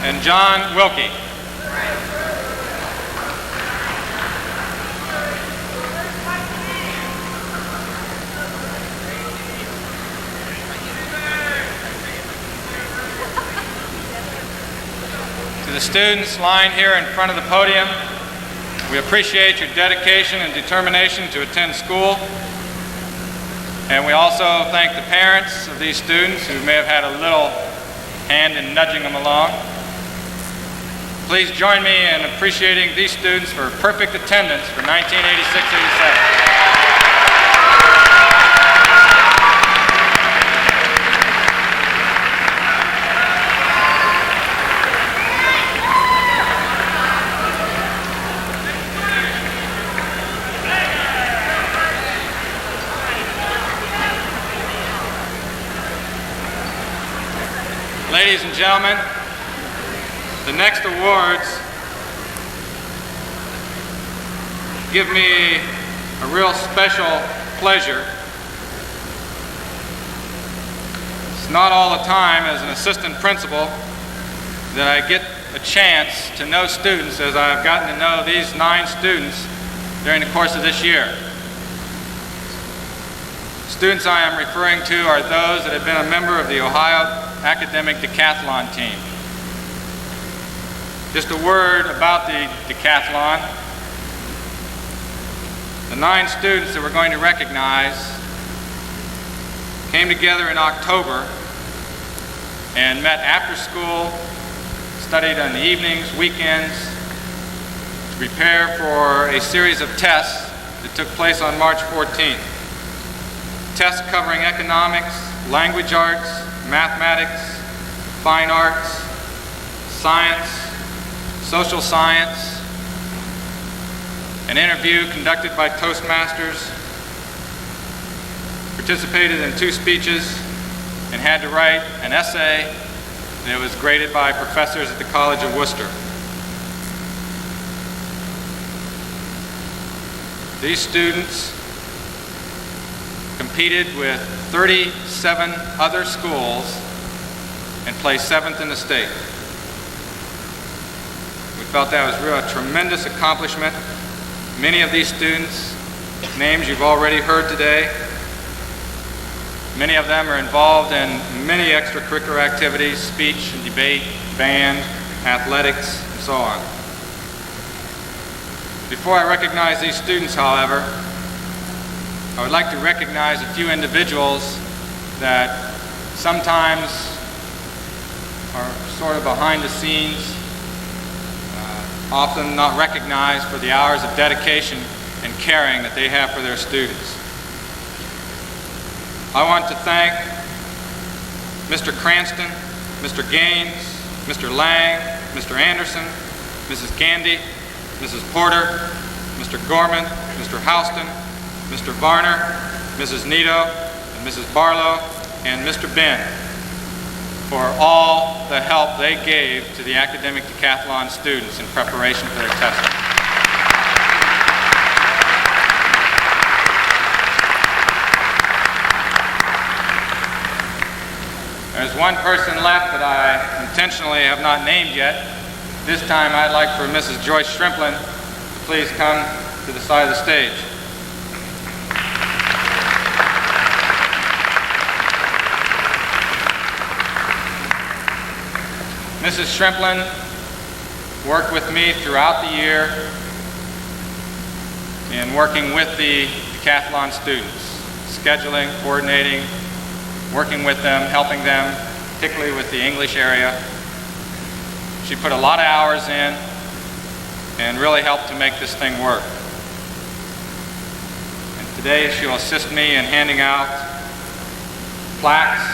And John Wilkie. To the students lined here in front of the podium, we appreciate your dedication and determination to attend school. And we also thank the parents of these students who may have had a little hand in nudging them along. Please join me in appreciating these students for perfect attendance for 1986-87. Ladies and gentlemen, the next awards give me a real special pleasure. It's not all the time as an assistant principal that I get a chance to know students as I've gotten to know these 9 students during the course of this year. Students I am referring to are those that have been a member of the Ohio Academic Decathlon team. Just a word about the decathlon. The 9 students that we're going to recognize came together in October and met after school, studied on the evenings, weekends, to prepare for a series of tests that took place on March 14th. Tests covering economics, language arts, mathematics, fine arts, science, social science, an interview conducted by Toastmasters, participated in 2 speeches, and had to write an essay that was graded by professors at the College of Worcester. These students competed with 37 other schools and placed 7th in the state. We felt that was really a tremendous accomplishment. Many of these students, names you've already heard today, many of them are involved in many extracurricular activities, speech and debate, band, athletics, and so on. Before I recognize these students, however, I would like to recognize a few individuals that sometimes are sort of behind the scenes, often not recognized for the hours of dedication and caring that they have for their students. I want to thank Mr. Cranston, Mr. Gaines, Mr. Lang, Mr. Anderson, Mrs. Gandy, Mrs. Porter, Mr. Gorman, Mr. Houston, Mr. Varner, Mrs. Nito, and Mrs. Barlow, and Mr. Ben for all the help they gave to the academic decathlon students in preparation for their testing. There's one person left that I intentionally have not named yet. This time I'd like for Mrs. Joyce Shrimplin to please come to the side of the stage. Mrs. Shrimplin worked with me throughout the year in working with the decathlon students, scheduling, coordinating, working with them, helping them, particularly with the English area. She put a lot of hours in and really helped to make this thing work. And today she'll assist me in handing out plaques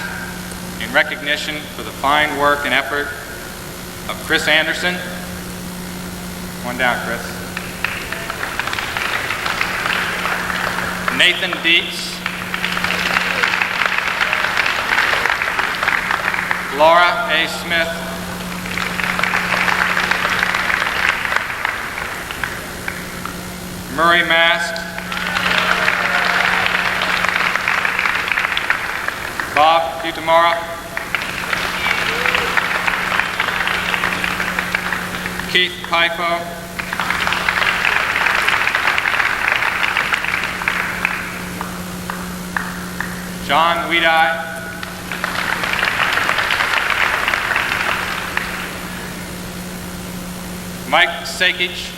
in recognition for the fine work and effort of Chris Anderson. One down, Chris. Nathan Dietz. Laura A. Smith. Murray Mast. Bob Utamara. Keith Pifo. John Weedeye. Mike Sakic.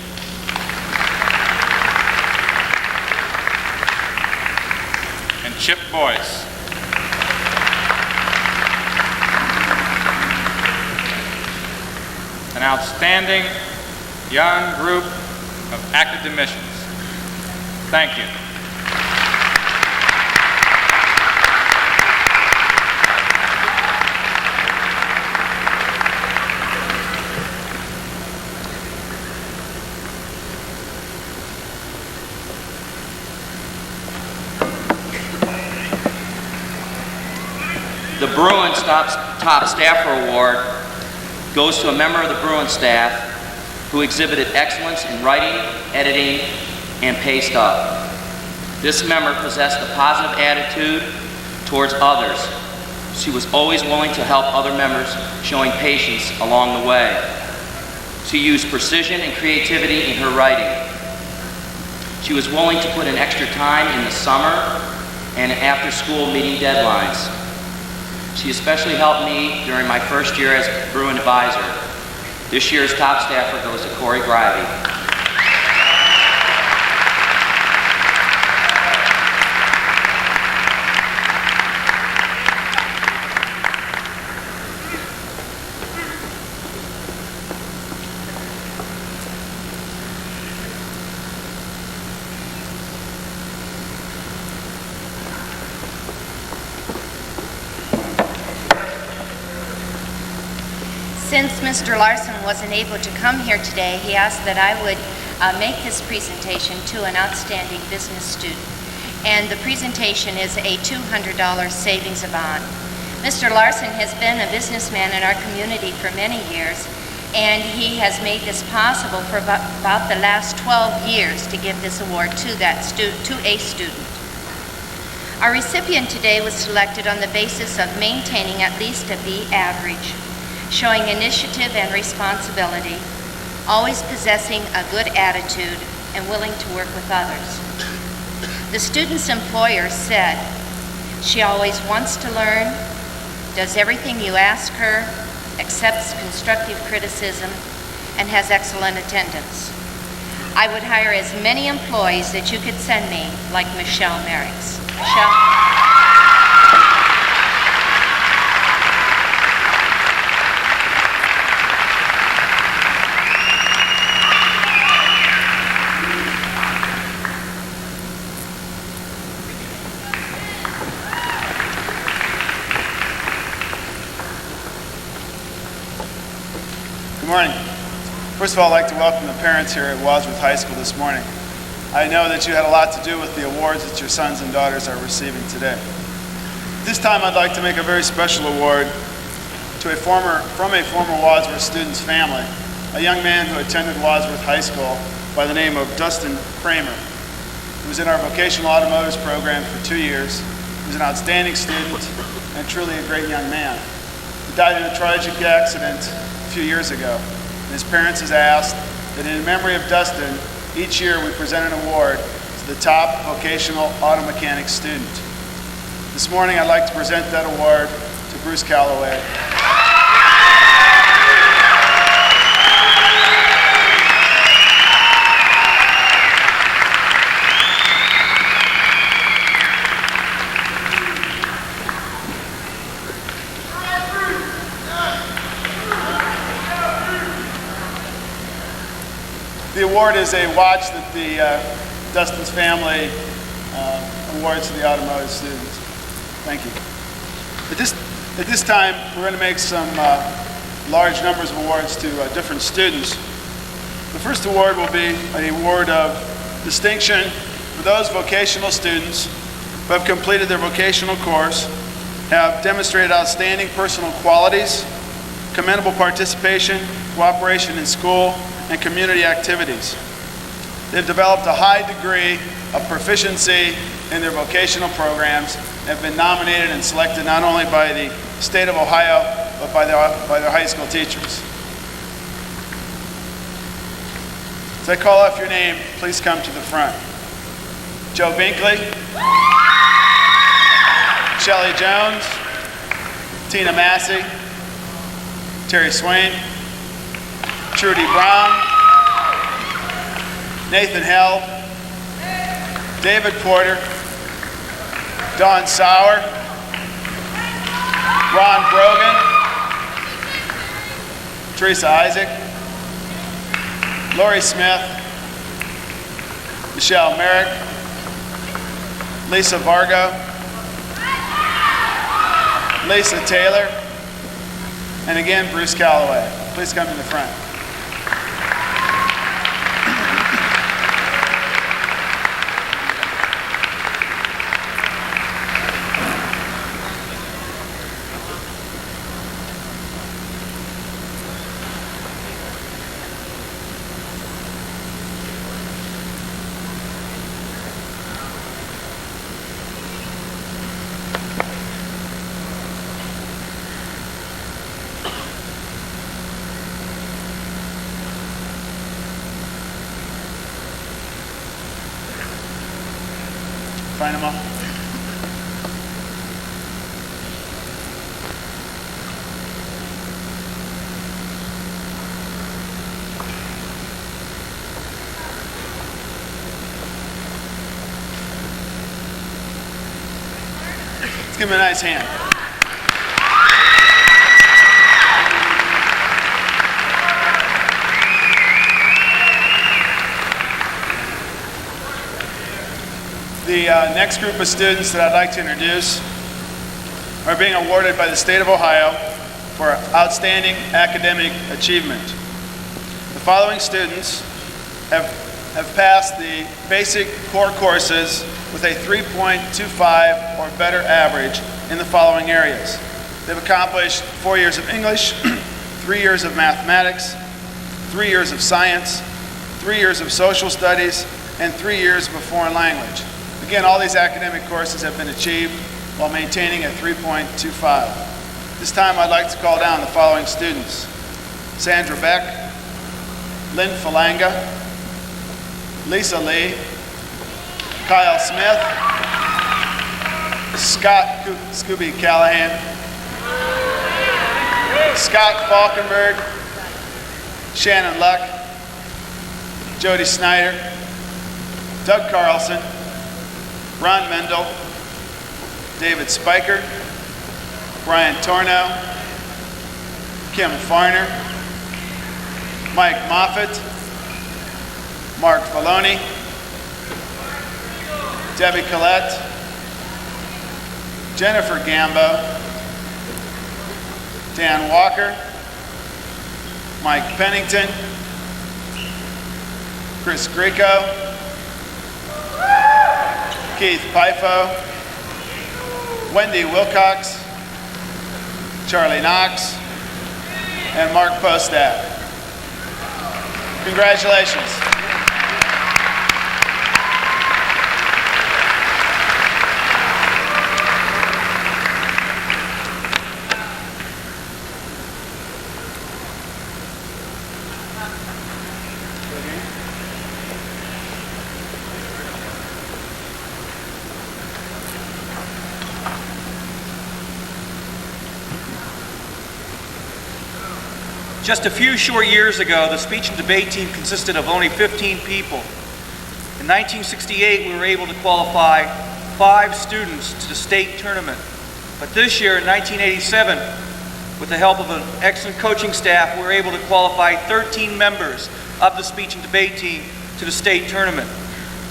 And Chip Boyce. An outstanding young group of academicians. Thank you. The Bruins Top Staffer Award goes to a member of the Bruins staff who exhibited excellence in writing, editing, and pay stub. This member possessed a positive attitude towards others. She was always willing to help other members, showing patience along the way. She used precision and creativity in her writing. She was willing to put in extra time in the summer and after school meeting deadlines. She especially helped me during my first year as Bruin advisor. This year's top staffer goes to Corey Grivey. Since Mr. Larson wasn't able to come here today, he asked that I would make this presentation to an outstanding business student. And the presentation is a $200 savings bond. Mr. Larson has been a businessman in our community for many years, and he has made this possible for about the last 12 years to give this award to a student. Our recipient today was selected on the basis of maintaining at least a B average, showing initiative and responsibility, always possessing a good attitude, and willing to work with others. The student's employer said, "She always wants to learn, does everything you ask her, accepts constructive criticism, and has excellent attendance. I would hire as many employees that you could send me, like Michelle Merricks." Michelle? Good morning. First of all, I'd like to welcome the parents here at Wadsworth High School this morning. I know that you had a lot to do with the awards that your sons and daughters are receiving today. This time I'd like to make a very special award to from a former Wadsworth student's family, a young man who attended Wadsworth High School by the name of Dustin Kramer. He was in our vocational automotives program for 2 years. He was an outstanding student and truly a great young man. He died in a tragic accident a few years ago. And his parents has asked that in memory of Dustin, each year we present an award to the top vocational auto mechanic student. This morning I'd like to present that award to Bruce Calloway. The award is a watch that the Dustin's family awards to the automotive students. Thank you. At this time, we're going to make some large numbers of awards to different students. The first award will be an award of distinction for those vocational students who have completed their vocational course, have demonstrated outstanding personal qualities, commendable participation, cooperation in school, and community activities. They've developed a high degree of proficiency in their vocational programs and have been nominated and selected not only by the state of Ohio, but by their high school teachers. As I call off your name, please come to the front. Joe Binkley, Shelley Jones, Tina Massey, Terry Swain, Trudy Brown, Nathan Hell, David Porter, Dawn Sauer, Ron Brogan, Teresa Isaac, Lori Smith, Michelle Merrick, Lisa Vargo, Lisa Taylor, and again, Bruce Calloway. Please come to the front. Find them all. Let's give him a nice hand. The next group of students that I'd like to introduce are being awarded by the state of Ohio for outstanding academic achievement. The following students have passed the basic core courses with a 3.25 or better average in the following areas. They've accomplished 4 years of English, 3 years of mathematics, 3 years of science, 3 years of social studies, and 3 years of a foreign language. Again, all these academic courses have been achieved while maintaining a 3.25. This time I'd like to call down the following students: Sandra Beck, Lynn Falanga, Lisa Lee, Kyle Smith, Scott Scooby Callahan, Scott Falkenberg, Shannon Luck, Jody Snyder, Doug Carlson, Ron Mendel, David Spiker, Brian Torno, Kim Farner, Mike Moffitt, Mark Faloni, Debbie Collette, Jennifer Gambo, Dan Walker, Mike Pennington, Chris Greco, Keith Pifo, Wendy Wilcox, Charlie Knox, and Mark Postat. Congratulations. Just a few short years ago, the speech and debate team consisted of only 15 people. In 1968, we were able to qualify 5 students to the state tournament. But this year, in 1987, with the help of an excellent coaching staff, we were able to qualify 13 members of the speech and debate team to the state tournament.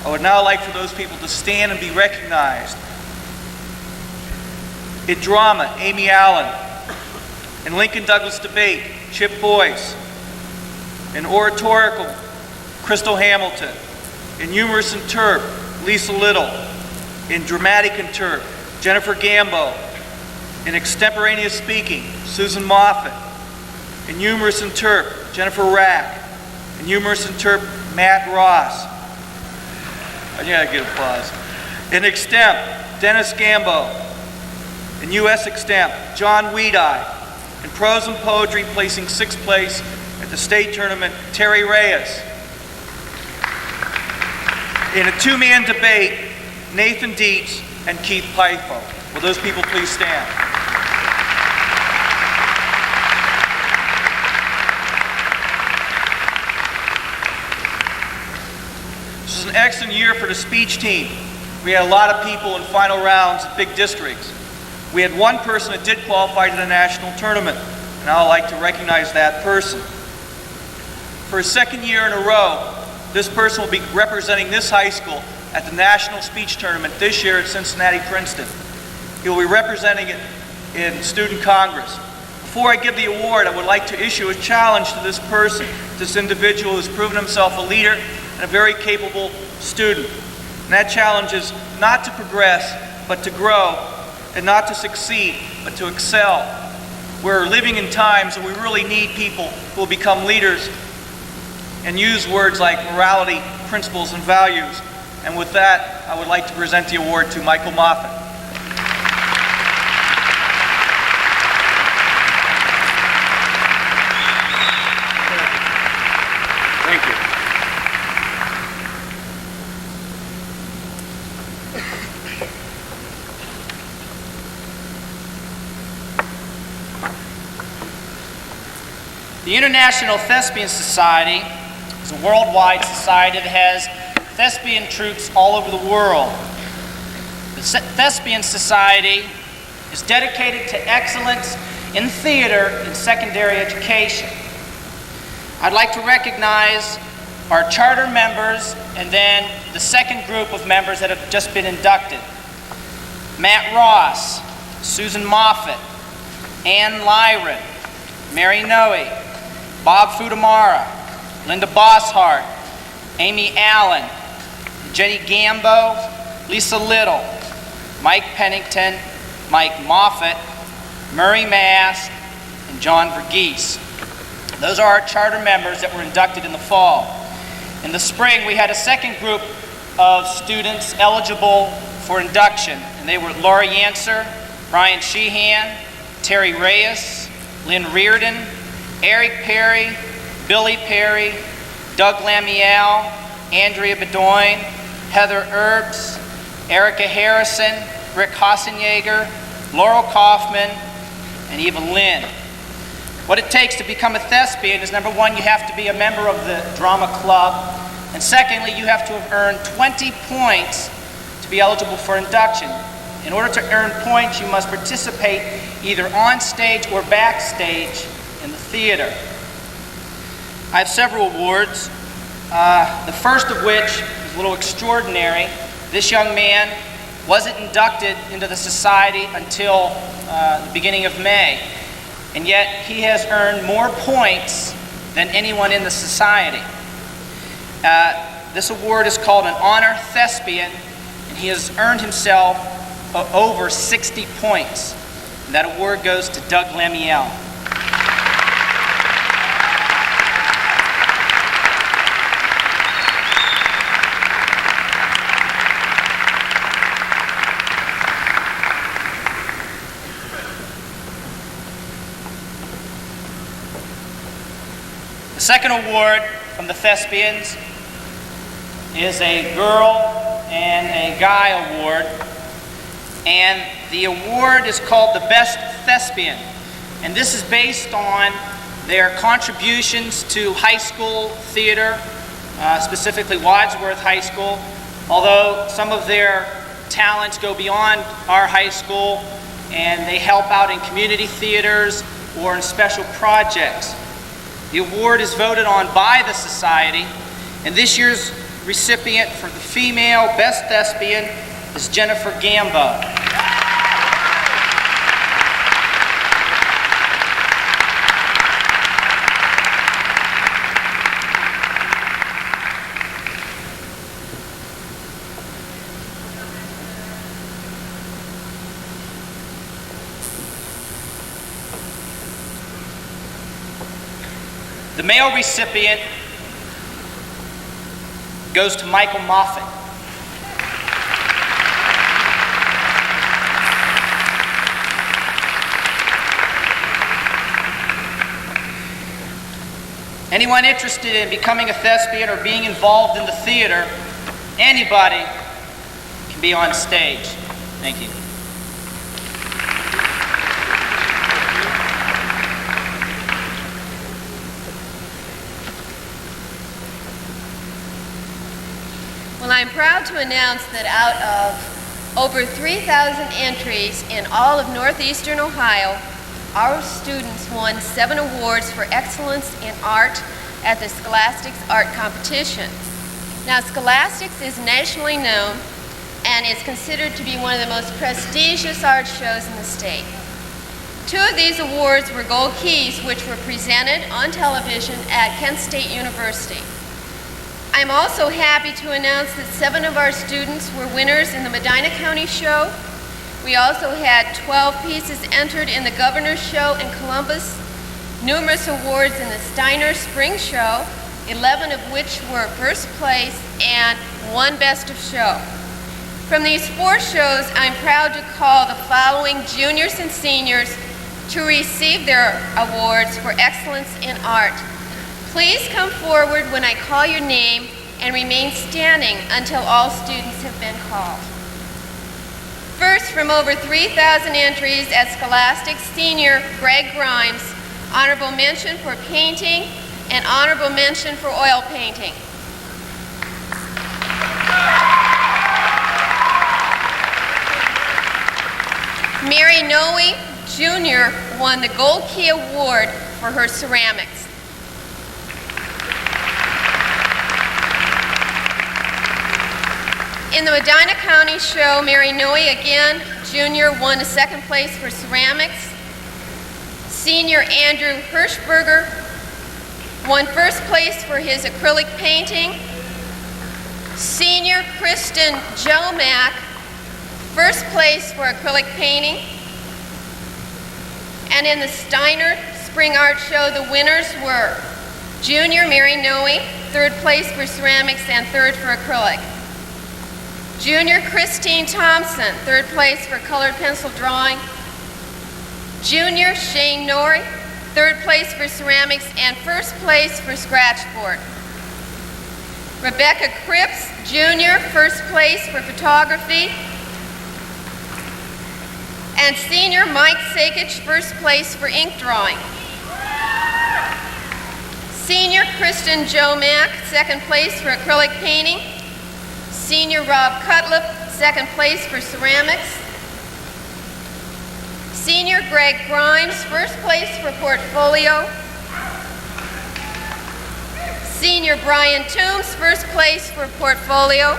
I would now like for those people to stand and be recognized. In drama, Amy Allen. In Lincoln Douglas debate, Chip Boyce. In oratorical, Crystal Hamilton. In humorous and terp, Lisa Little. In dramatic and terp, Jennifer Gambo. In extemporaneous speaking, Susan Moffett. In humorous and terp, Jennifer Rack. In humorous and terp, Matt Ross. I gotta get applause. In extemp, Dennis Gambo. In U.S. extemp, John Weedeye. In prose and poetry, placing 6th place at the state tournament, Terry Reyes. In a 2-man debate, Nathan Dietz and Keith Pifo. Will those people please stand? This was an excellent year for the speech team. We had a lot of people in final rounds at big districts. We had one person that did qualify to the national tournament, and I would like to recognize that person. For a second year in a row, this person will be representing this high school at the National Speech Tournament this year at Cincinnati Princeton. He will be representing it in Student Congress. Before I give the award, I would like to issue a challenge to this person. This individual has proven himself a leader and a very capable student. And that challenge is not to progress, but to grow, and not to succeed, but to excel. We're living in times when we really need people who will become leaders and use words like morality, principles, and values. And with that, I would like to present the award to Michael Moffett. Thank you. The International Thespian Society is a worldwide society that has thespian troupes all over the world. The Thespian Society is dedicated to excellence in theater and secondary education. I'd like to recognize our charter members and then the second group of members that have just been inducted. Matt Ross, Susan Moffett, Ann Lyron, Mary Noe, Bob Futamara, Linda Bosshart, Amy Allen, Jenny Gambo, Lisa Little, Mike Pennington, Mike Moffett, Murray Mast, and John Verghese. Those are our charter members that were inducted in the fall. In the spring, we had a second group of students eligible for induction, and they were Laura Yancer, Brian Sheehan, Terry Reyes, Lynn Reardon, Eric Perry, Billy Perry, Doug Lamiel, Andrea Bedoin, Heather Erbs, Erica Harrison, Rick Hassenjager, Laurel Kaufman, and Eva Lynn. What it takes to become a thespian is, number one, you have to be a member of the drama club, and secondly, you have to have earned 20 points to be eligible for induction. In order to earn points, you must participate either on stage or backstage in the theater. I have several awards, the first of which is a little extraordinary. This young man wasn't inducted into the society until the beginning of May, and yet he has earned more points than anyone in the society. This award is called an Honor Thespian, and he has earned himself over 60 points. And that award goes to Doug Lamiel. The second award from the Thespians is a girl and a guy award, and the award is called the Best Thespian, and this is based on their contributions to high school theater, specifically Wadsworth High School, although some of their talents go beyond our high school and they help out in community theaters or in special projects. The award is voted on by the society, and this year's recipient for the female Best Thespian is Jennifer Gambo. The male recipient goes to Michael Moffett. Anyone interested in becoming a thespian or being involved in the theater, anybody can be on stage. Thank you. Well, I'm proud to announce that out of over 3,000 entries in all of northeastern Ohio, our students won 7 awards for excellence in art at the Scholastics Art Competition. Now, Scholastics is nationally known and is considered to be one of the most prestigious art shows in the state. 2 of these awards were gold keys, which were presented on television at Kent State University. I'm also happy to announce that 7 of our students were winners in the Medina County Show. We also had 12 pieces entered in the Governor's Show in Columbus, numerous awards in the Steiner Spring Show, 11 of which were first place, and 1 best of show. From these 4 shows, I'm proud to call the following juniors and seniors to receive their awards for excellence in art. Please come forward when I call your name and remain standing until all students have been called. First, from over 3,000 entries at Scholastics, senior Greg Grimes, honorable mention for painting and honorable mention for oil painting. Mary Noe, Jr. won the Gold Key Award for her ceramics. In the Medina County Show, Mary Noe again, Jr. won a 2nd place for ceramics. Senior Andrew Hirschberger won 1st place for his acrylic painting. Senior Kristen Jomack, 1st place for acrylic painting. And in the Steiner Spring Art Show, the winners were Junior Mary Noe, 3rd place for ceramics and 3rd for acrylic. Junior Christine Thompson, 3rd place for colored pencil drawing. Junior Shane Norrie, 3rd place for ceramics and 1st place for scratchboard. Rebecca Cripps, Jr., 1st place for photography. And senior Mike Sakich, 1st place for ink drawing. Senior Kristen Jomack, 2nd place for acrylic painting. Senior Rob Cutlip, 2nd place for ceramics. Senior Greg Grimes, 1st place for portfolio. Senior Brian Toombs, 1st place for portfolio.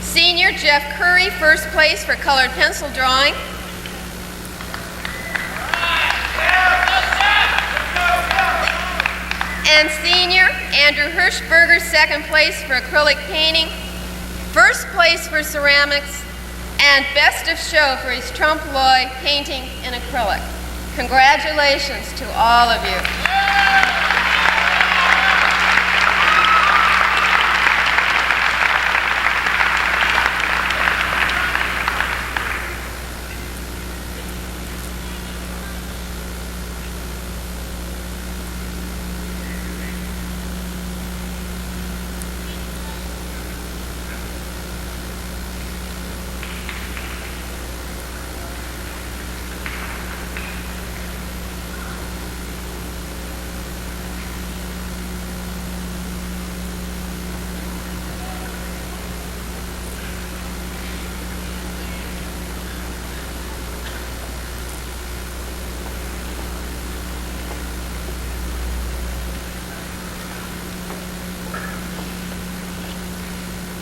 Senior Jeff Curry, 1st place for colored pencil drawing. And senior Andrew Hirschberger, 2nd place for acrylic painting, 1st place for ceramics, and best of show for his trompe l'oeil painting in acrylic. Congratulations to all of you.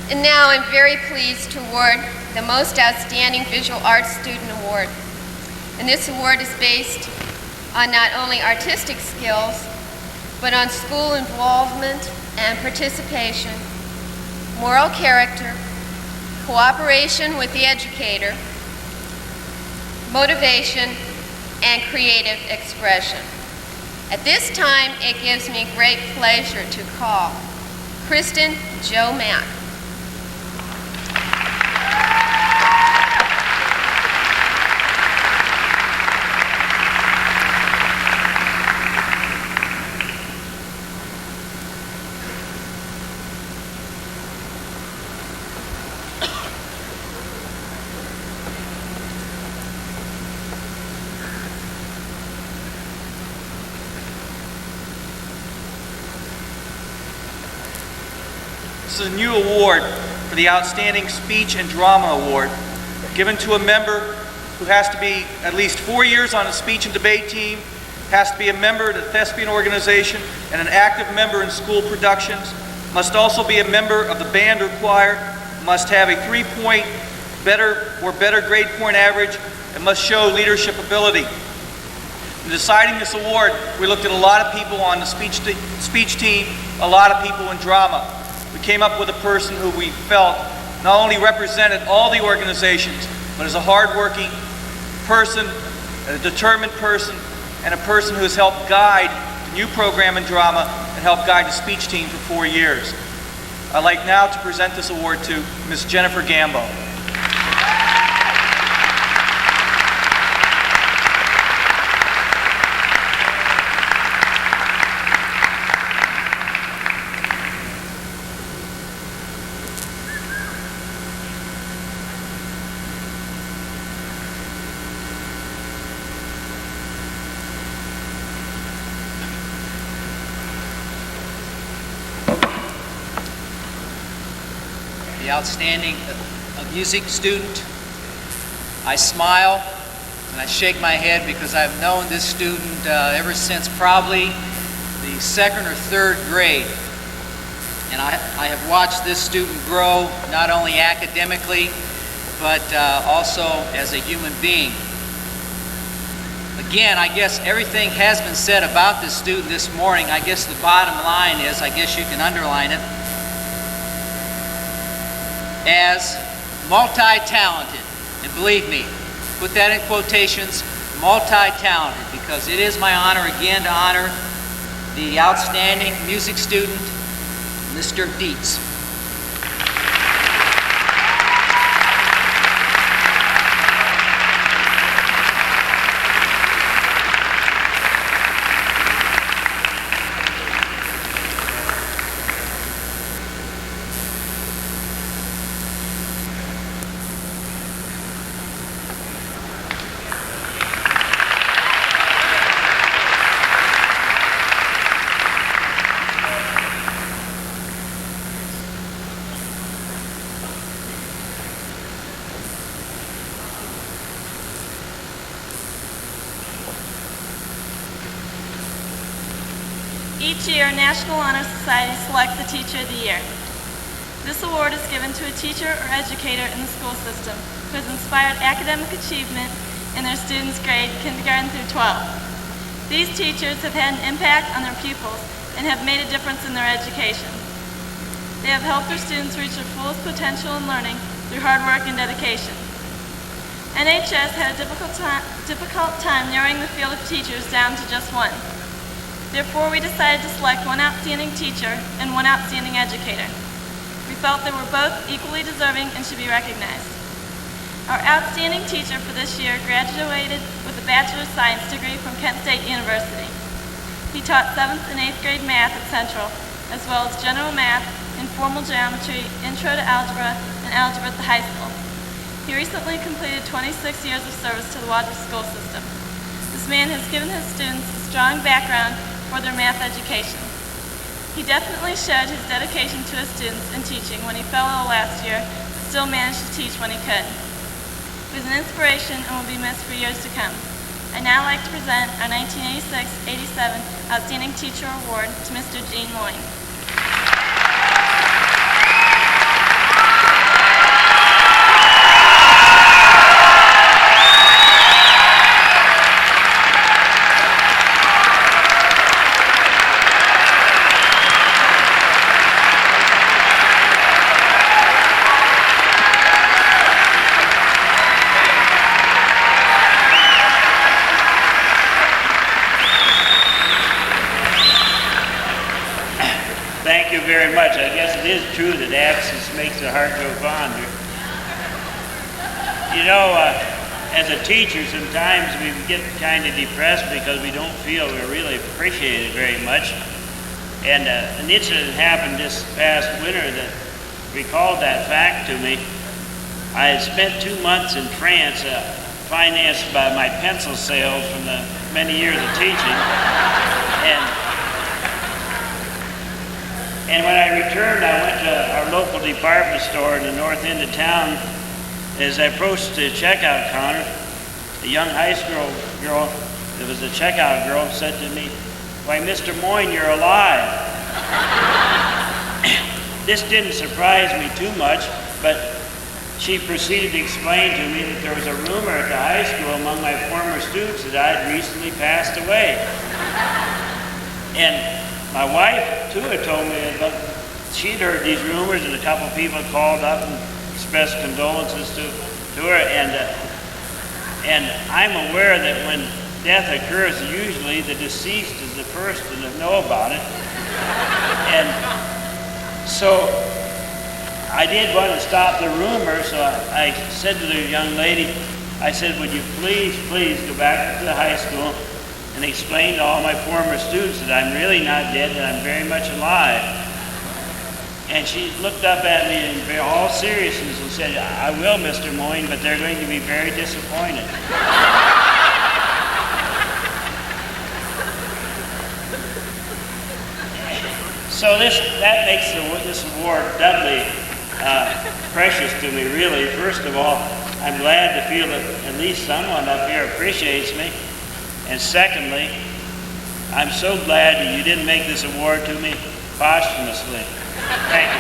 And now I'm very pleased to award the Most Outstanding Visual Arts Student Award. And this award is based on not only artistic skills, but on school involvement and participation, moral character, cooperation with the educator, motivation, and creative expression. At this time, it gives me great pleasure to call Kristen Jomack. This is a new award for the Outstanding Speech and Drama Award, given to a member who has to be at least 4 years on a speech and debate team, has to be a member of the thespian organization and an active member in school productions, must also be a member of the band or choir, must have a 3-point better grade point average, and must show leadership ability. In deciding this award, we looked at a lot of people on the speech team, a lot of people in drama. We came up with a person who we felt not only represented all the organizations, but is a hardworking person, a determined person, and a person who has helped guide the new program in drama and helped guide the speech team for 4 years. I'd like now to present this award to Ms. Jennifer Gambo. The outstanding music student. I smile and I shake my head because I've known this student ever since probably the 2nd or 3rd grade. And I have watched this student grow not only academically, but also as a human being. Again, I guess everything has been said about this student this morning. I guess the bottom line is, I guess you can underline it, as multi-talented. And believe me, put that in quotations, multi-talented, because it is my honor again to honor the outstanding music student, Mr. Dietz. Each year, National Honor Society selects the Teacher of the Year. This award is given to a teacher or educator in the school system who has inspired academic achievement in their students' grade kindergarten through 12. These teachers have had an impact on their pupils and have made a difference in their education. They have helped their students reach their fullest potential in learning through hard work and dedication. NHS had a difficult time narrowing the field of teachers down to just one. Therefore, we decided to select one outstanding teacher and one outstanding educator. We felt they were both equally deserving and should be recognized. Our outstanding teacher for this year graduated with a Bachelor of Science degree from Kent State University. He taught 7th and 8th grade math at Central, as well as general math, informal geometry, intro to algebra, and algebra at the high school. He recently completed 26 years of service to the Wadsworth school system. This man has given his students a strong background for their math education. He definitely showed his dedication to his students in teaching when he fell ill last year, but still managed to teach when he could. He was an inspiration and will be missed for years to come. I'd now like to present our 1986-87 Outstanding Teacher Award to Mr. Gene Loyne. Thank you very much. I guess it is true that absence makes the heart grow fonder. You know, as a teacher, sometimes we get kind of depressed because we don't feel we're really appreciated very much. And an incident happened this past winter that recalled that fact to me. I had spent 2 months in France, financed by my pencil sales from the many years of teaching. And And when I returned, I went to our local department store in the north end of town. As I approached the checkout counter, a young high school girl, that was a checkout girl, said to me, "Why, Mr. Moyne, you're alive." This didn't surprise me too much, but she proceeded to explain to me that there was a rumor at the high school among my former students that I had recently passed away. And my wife, too, had told me that she'd heard these rumors, and a couple people called up and expressed condolences to her. And I'm aware that when death occurs, usually the deceased is the first to know about it. And so I did want to stop the rumor, so I said to the young lady, I said, "Would you please go back to the high school and explain to all my former students that I'm really not dead, that I'm very much alive." And she looked up at me in all seriousness and said, "I will, Mr. Moyne, but they're going to be very disappointed." So that makes this award doubly precious to me, really. First of all, I'm glad to feel that at least someone up here appreciates me. And secondly, I'm so glad that you didn't make this award to me posthumously. Thank you.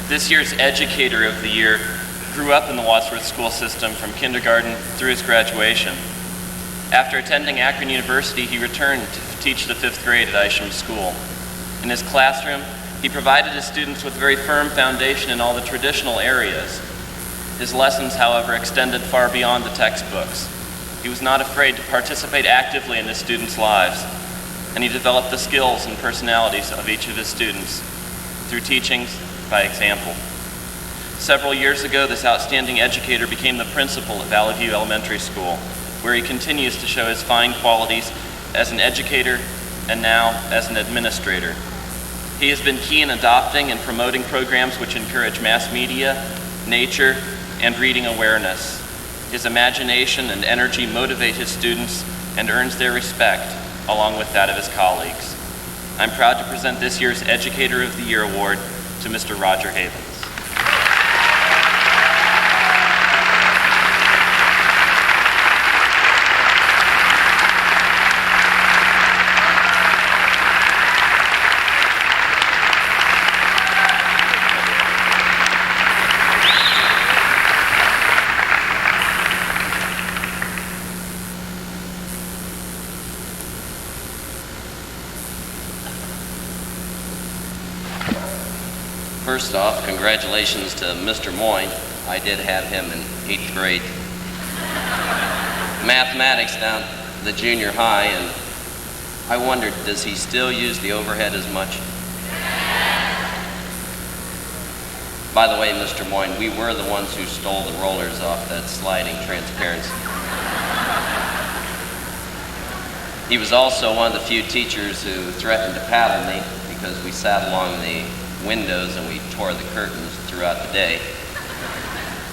This year's Educator of the Year grew up in the Wadsworth school system from kindergarten through his graduation. After attending Akron University, he returned to teach the 5th grade at Isham School. In his classroom, he provided his students with a very firm foundation in all the traditional areas. His lessons, however, extended far beyond the textbooks. He was not afraid to participate actively in his students' lives, and he developed the skills and personalities of each of his students through teachings by example. Several years ago, this outstanding educator became the principal at Valley View Elementary School, where he continues to show his fine qualities as an educator and now as an administrator. He has been key in adopting and promoting programs which encourage mass media, nature, and reading awareness. His imagination and energy motivate his students and earns their respect, along with that of his colleagues. I'm proud to present this year's Educator of the Year Award to Mr. Roger Havens. First off, congratulations to Mr. Moyne. I did have him in 8th grade. Mathematics down at the junior high, and I wondered, does he still use the overhead as much? By the way, Mr. Moyne, we were the ones who stole the rollers off that sliding transparency. He was also one of the few teachers who threatened to paddle me because we sat along the windows and we tore the curtains throughout the day.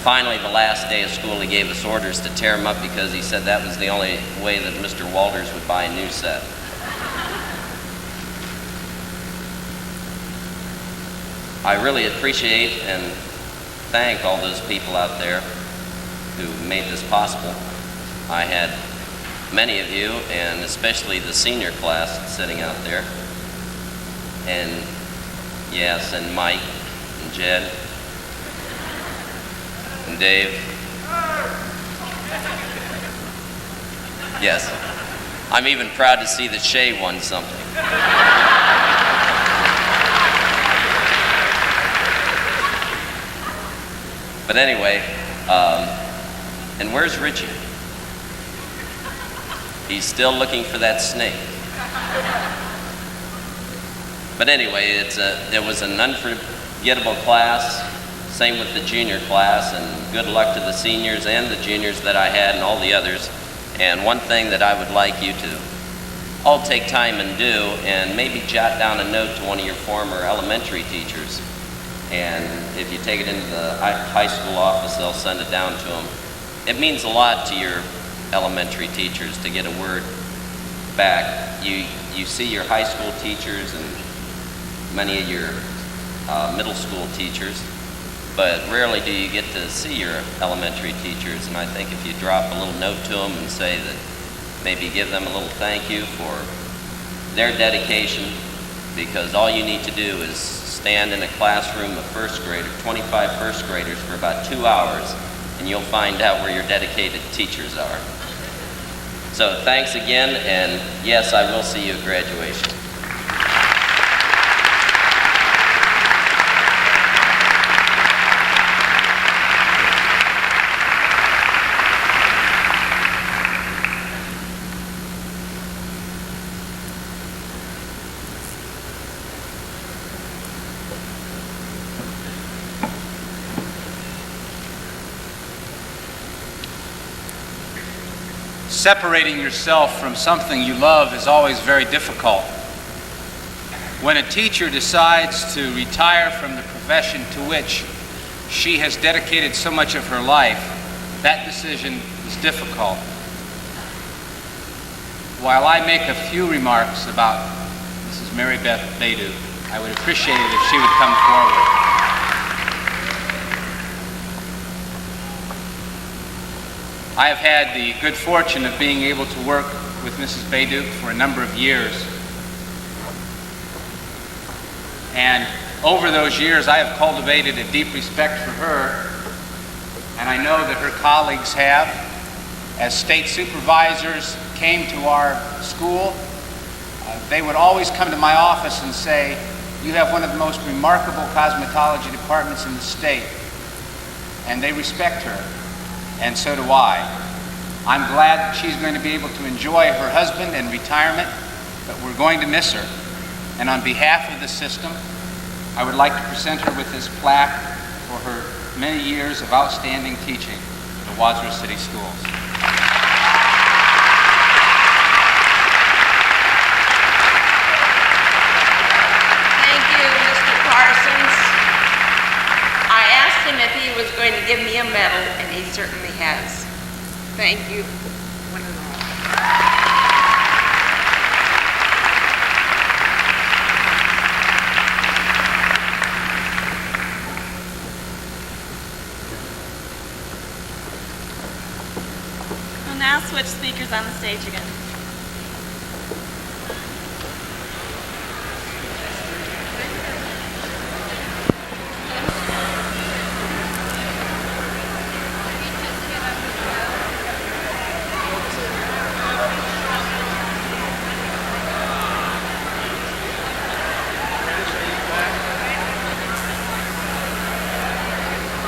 Finally, the last day of school, he gave us orders to tear them up because he said that was the only way that Mr. Walters would buy a new set. I really appreciate and thank all those people out there who made this possible. I had many of you, and especially the senior class sitting out there. And yes, and Mike, and Jed, and Dave. Yes, I'm even proud to see that Shay won something. But anyway, and where's Richie? He's still looking for that snake. But anyway, it was an unforgettable class, same with the junior class, and good luck to the seniors and the juniors that I had and all the others. And one thing that I would like you to all take time and do, and maybe jot down a note to one of your former elementary teachers. And if you take it into the high school office, they'll send it down to them. It means a lot to your elementary teachers to get a word back. You see your high school teachers and many of your middle school teachers, but rarely do you get to see your elementary teachers. And I think if you drop a little note to them and say that, maybe give them a little thank you for their dedication, because all you need to do is stand in a classroom of 25 first graders for about 2 hours, and you'll find out where your dedicated teachers are. So thanks again, and yes, I will see you at graduation. Separating yourself from something you love is always very difficult. When a teacher decides to retire from the profession to which she has dedicated so much of her life, that decision is difficult. While I make a few remarks about Mrs. Mary Beth Badu, I would appreciate it if she would come forward. I have had the good fortune of being able to work with Mrs. Badu for a number of years. And over those years, I have cultivated a deep respect for her, and I know that her colleagues have. As state supervisors came to our school, they would always come to my office and say, "You have one of the most remarkable cosmetology departments in the state." And they respect her. And so do I. I'm glad that she's going to be able to enjoy her husband and retirement, but we're going to miss her. And on behalf of the system, I would like to present her with this plaque for her many years of outstanding teaching at the Wadsworth City Schools. Thank you, Mr. Parsons. I asked him if he was going to give me a medal, and he certainly has. Thank you, one and all. We'll now switch speakers on the stage again.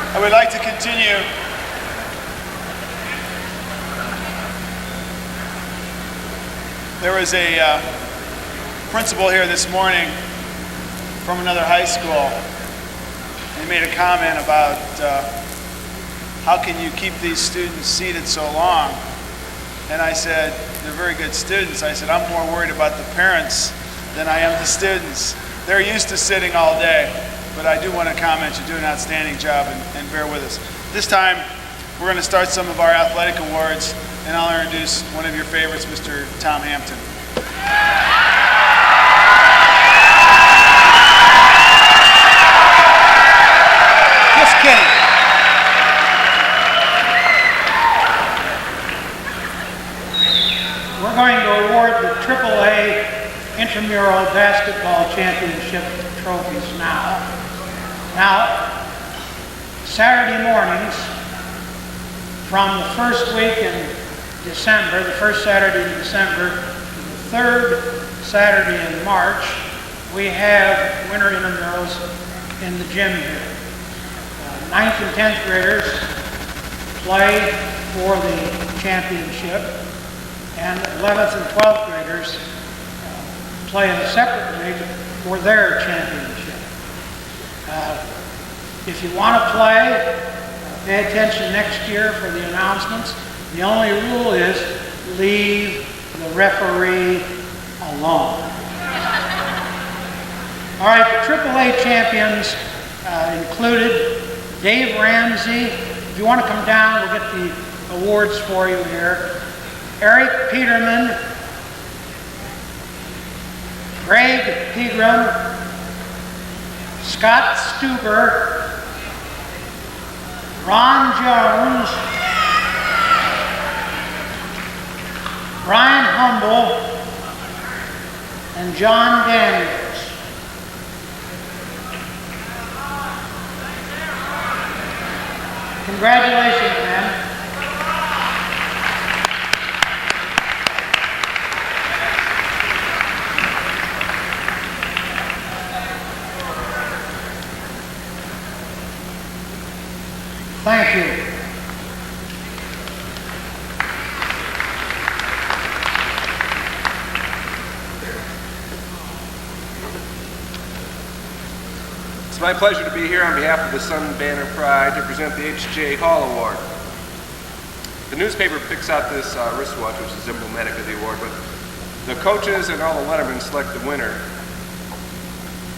I would like to continue There was a principal here this morning from another high school. He made a comment about how can you keep these students seated so long? And I said, they're very good students. I said, I'm more worried about the parents than I am the students. They're used to sitting all day, but I do want to comment, you do an outstanding job, and bear with us. This time, we're going to start some of our athletic awards, and I'll introduce one of your favorites, Mr. Tom Hampton. Just kidding. We're going to award the AAA Intramural Basketball Championship trophies now. Now, Saturday mornings from the first week in December, the first Saturday in December, to the third Saturday in March, we have winter intramurals in the gym here. 9th and 10th graders play for the championship, and 11th and 12th graders play in a separate league for their championship. If you want to play, pay attention next year for the announcements. The only rule is leave the referee alone. All right, the AAA champions included Dave Ramsey. If you want to come down, we'll get the awards for you here. Eric Peterman, Greg Pegram, Scott Stuber, Ron Jones, Brian Humble, and John Daniels. Congratulations, man. Thank you. It's my pleasure to be here on behalf of the Sun Banner Pride to present the H.J. Hall Award. The newspaper picks out this wristwatch, which is emblematic of the award, but the coaches and all the lettermen select the winner.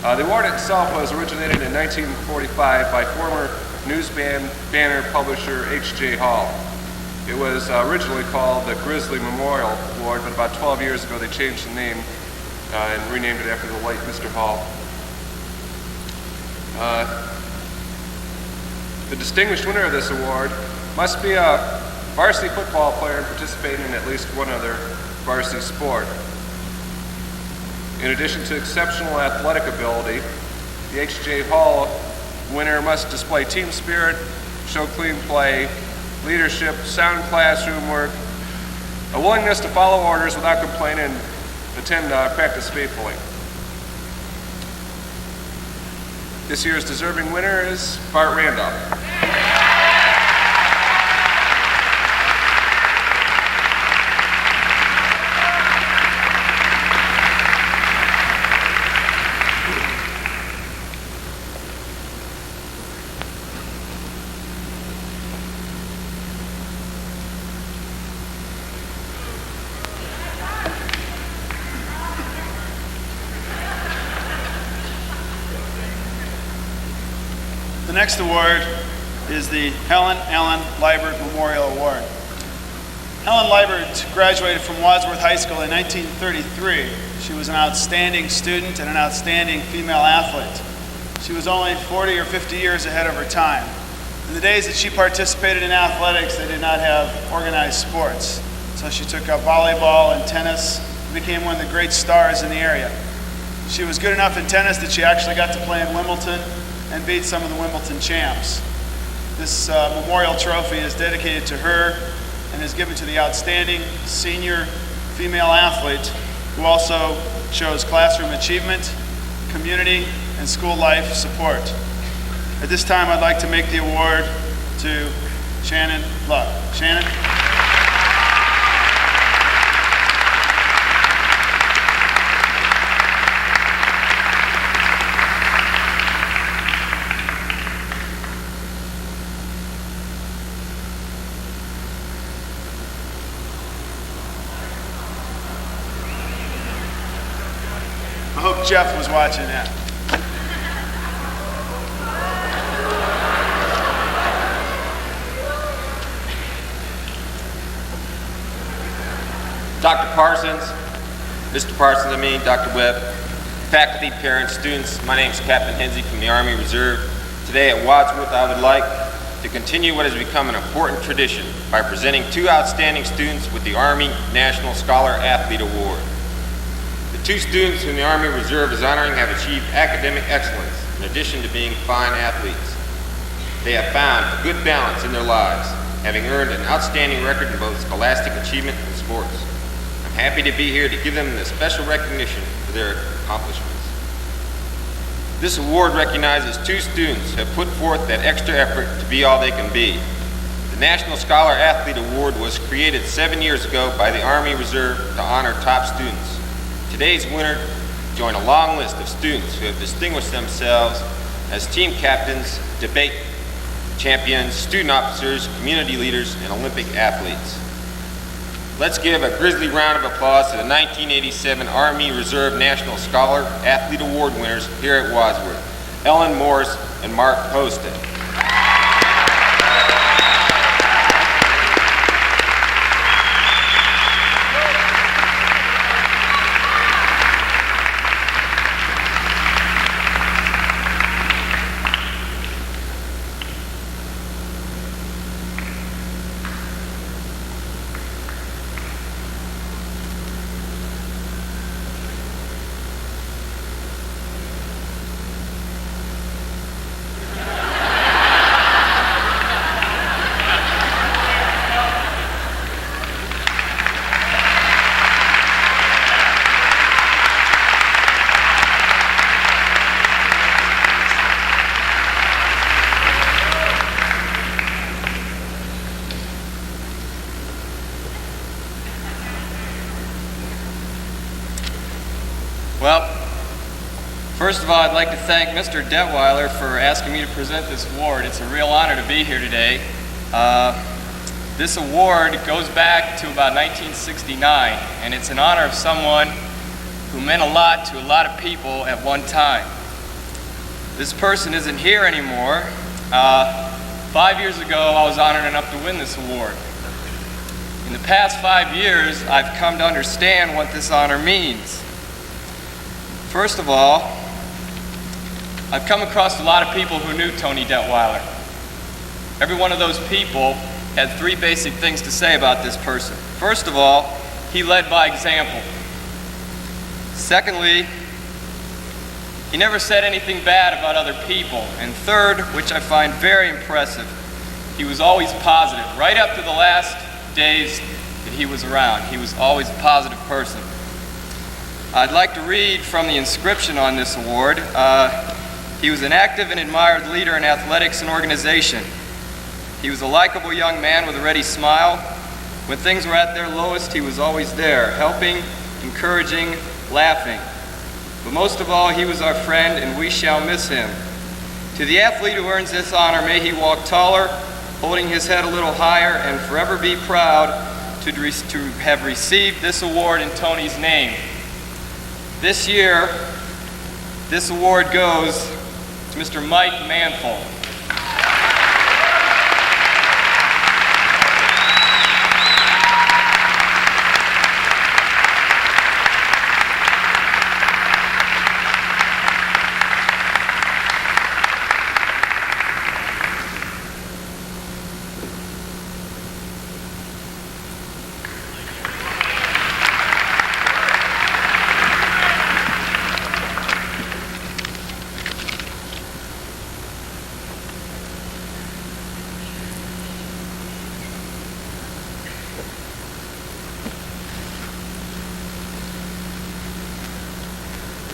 The award itself was originated in 1945 by former news banner publisher H.J. Hall. It was originally called the Grizzly Memorial Award, but about 12 years ago they changed the name and renamed it after the late Mr. Hall. The distinguished winner of this award must be a varsity football player participating in at least one other varsity sport. In addition to exceptional athletic ability, the H.J. Hall winner must display team spirit, show clean play, leadership, sound classroom work, a willingness to follow orders without complaining, and attend practice faithfully. This year's deserving winner is Bart Randolph. The next award is the Helen Allen Liebert Memorial Award. Helen Liebert graduated from Wadsworth High School in 1933. She was an outstanding student and an outstanding female athlete. She was only 40 or 50 years ahead of her time. In the days that she participated in athletics, they did not have organized sports. So she took up volleyball and tennis and became one of the great stars in the area. She was good enough in tennis that she actually got to play in Wimbledon and beat some of the Wimbledon champs. This memorial trophy is dedicated to her and is given to the outstanding senior female athlete who also shows classroom achievement, community, and school life support. At this time, I'd like to make the award to Shannon Luck. Shannon? I hope Jeff was watching that. Dr. Parsons, Mr. Parsons, Dr. Webb, faculty, parents, students, my name is Captain Hensey from the Army Reserve. Today at Wadsworth, I would like to continue what has become an important tradition by presenting two outstanding students with the Army National Scholar Athlete Award. The two students whom the Army Reserve is honoring have achieved academic excellence in addition to being fine athletes. They have found a good balance in their lives, having earned an outstanding record in both scholastic achievement and sports. I'm happy to be here to give them this special recognition for their accomplishments. This award recognizes two students who have put forth that extra effort to be all they can be. The National Scholar Athlete Award was created 7 years ago by the Army Reserve to honor top students. Today's winner join a long list of students who have distinguished themselves as team captains, debate champions, student officers, community leaders, and Olympic athletes. Let's give a grisly round of applause to the 1987 Army Reserve National Scholar Athlete Award winners here at Wadsworth, Ellen Morse and Mark Poston. Well, first of all, I'd like to thank Mr. Detweiler for asking me to present this award. It's a real honor to be here today. This award goes back to about 1969, and it's in honor of someone who meant a lot to a lot of people at one time. This person isn't here anymore. 5 years ago, I was honored enough to win this award. In the past 5 years, I've come to understand what this honor means. First of all, I've come across a lot of people who knew Tony Detweiler. Every one of those people had three basic things to say about this person. First of all, he led by example. Secondly, he never said anything bad about other people. And third, which I find very impressive, he was always positive. Right up to the last days that he was around, he was always a positive person. I'd like to read from the inscription on this award. He was an active and admired leader in athletics and organization. He was a likable young man with a ready smile. When things were at their lowest, he was always there, helping, encouraging, laughing. But most of all, he was our friend, and we shall miss him. To the athlete who earns this honor, may he walk taller, holding his head a little higher, and forever be proud to have received this award in Tony's name. This year, this award goes to Mr. Mike Manful.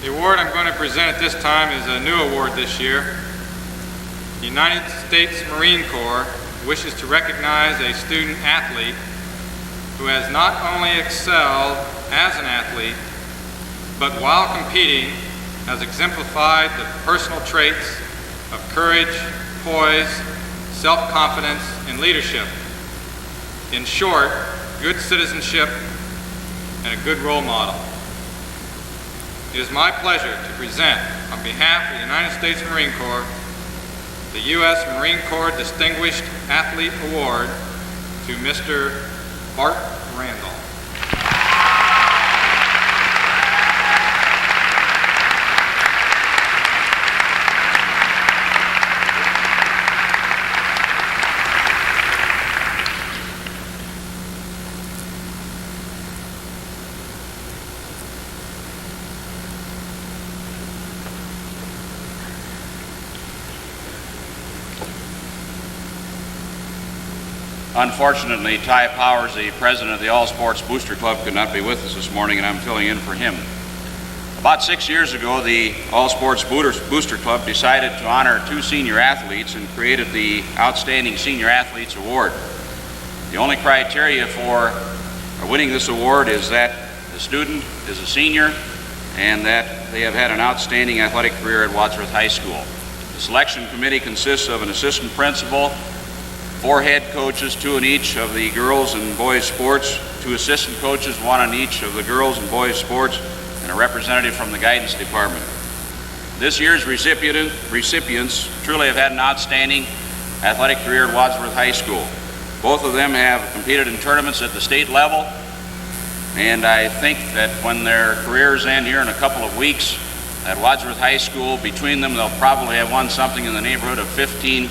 The award I'm going to present at this time is a new award this year. The United States Marine Corps wishes to recognize a student athlete who has not only excelled as an athlete, but while competing has exemplified the personal traits of courage, poise, self-confidence, and leadership. In short, good citizenship and a good role model. It is my pleasure to present, on behalf of the United States Marine Corps, the U.S. Marine Corps Distinguished Athlete Award to Mr. Bart Randall. Unfortunately, Ty Powers, the president of the All Sports Booster Club, could not be with us this morning, and I'm filling in for him. About 6 years ago, the All Sports Booster Club decided to honor two senior athletes and created the Outstanding Senior Athletes Award. The only criteria for winning this award is that the student is a senior and that they have had an outstanding athletic career at Wadsworth High School. The selection committee consists of an assistant principal, 4 head coaches, 2 in each of the girls and boys sports, 2 assistant coaches, 1 in each of the girls and boys sports, and a representative from the guidance department. This year's recipients truly have had an outstanding athletic career at Wadsworth High School. Both of them have competed in tournaments at the state level, and I think that when their careers end here in a couple of weeks at Wadsworth High School, between them they'll probably have won something in the neighborhood of 15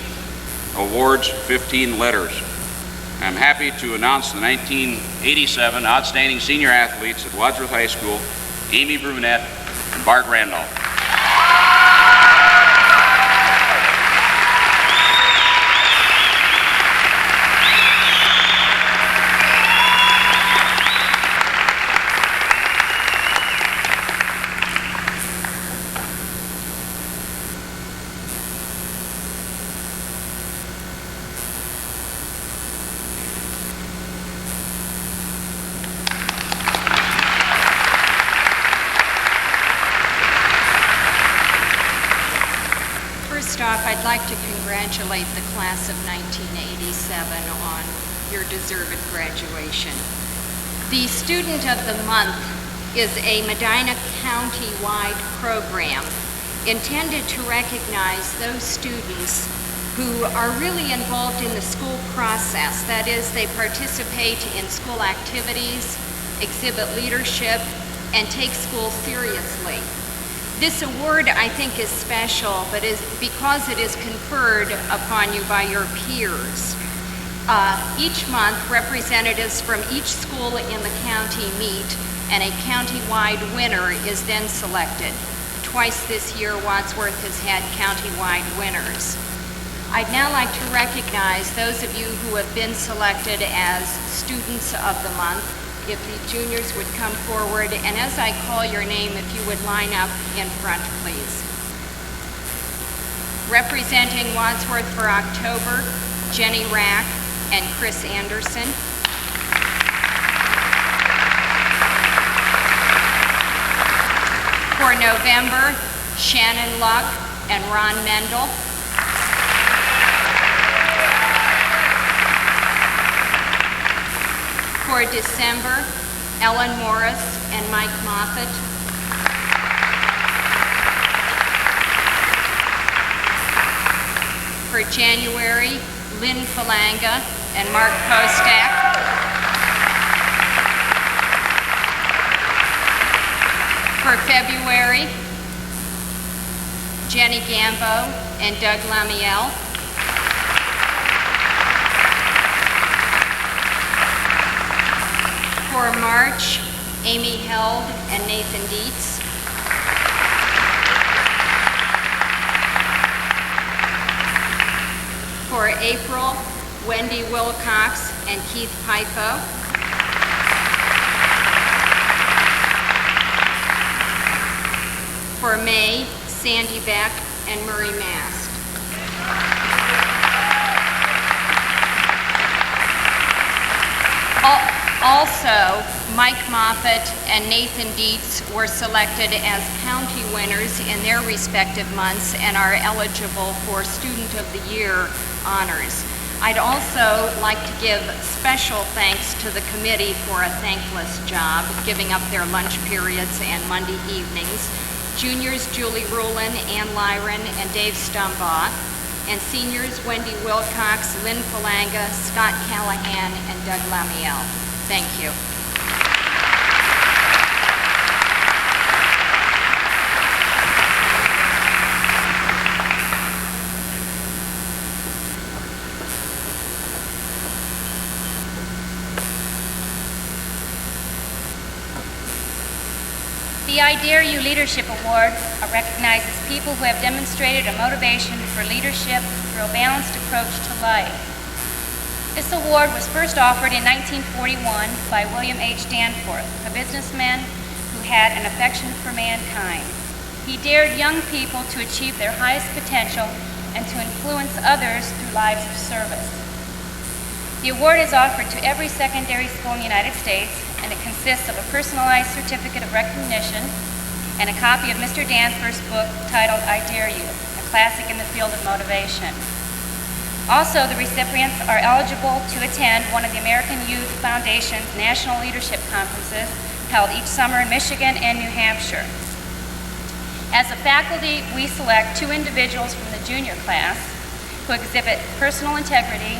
awards, 15 letters. I'm happy to announce the 1987 outstanding senior athletes at Wadsworth High School, Amy Brunette and Bart Randolph. First off, I'd like to congratulate the class of 1987 on your deserved graduation. The Student of the Month is a Medina County-wide program intended to recognize those students who are really involved in the school process. That is, they participate in school activities, exhibit leadership, and take school seriously. This award, I think, is special, but is because it is conferred upon you by your peers. Each month, representatives from each school in the county meet, and a county-wide winner is then selected. Twice this year, Wadsworth has had county-wide winners. I'd now like to recognize those of you who have been selected as Students of the Month. If the juniors would come forward, and as I call your name, if you would line up in front, please. Representing Wadsworth for October, Jenny Rack and Chris Anderson. For November, Shannon Luck and Ron Mendel. For December, Ellen Morris and Mike Moffitt. For January, Lynn Falanga and Mark Postak. For February, Jenny Gambo and Doug Lamiel. For March, Amy Held and Nathan Dietz. For April, Wendy Wilcox and Keith Pifo. For May, Sandy Beck and Murray Mast. Also, Mike Moffitt and Nathan Dietz were selected as county winners in their respective months and are eligible for Student of the Year honors. I'd also like to give special thanks to the committee for a thankless job, giving up their lunch periods and Monday evenings. Juniors Julie Rulin, Ann Lyron, and Dave Stumbaugh. And seniors Wendy Wilcox, Lynn Falanga, Scott Callahan, and Doug Lamiel. Thank you. The I Dare You Leadership Award recognizes people who have demonstrated a motivation for leadership through a balanced approach to life. This award was first offered in 1941 by William H. Danforth, a businessman who had an affection for mankind. He dared young people to achieve their highest potential and to influence others through lives of service. The award is offered to every secondary school in the United States, and it consists of a personalized certificate of recognition and a copy of Mr. Danforth's book titled I Dare You, a classic in the field of motivation. Also, the recipients are eligible to attend one of the American Youth Foundation's National Leadership Conferences held each summer in Michigan and New Hampshire. As a faculty, we select 2 individuals from the junior class who exhibit personal integrity,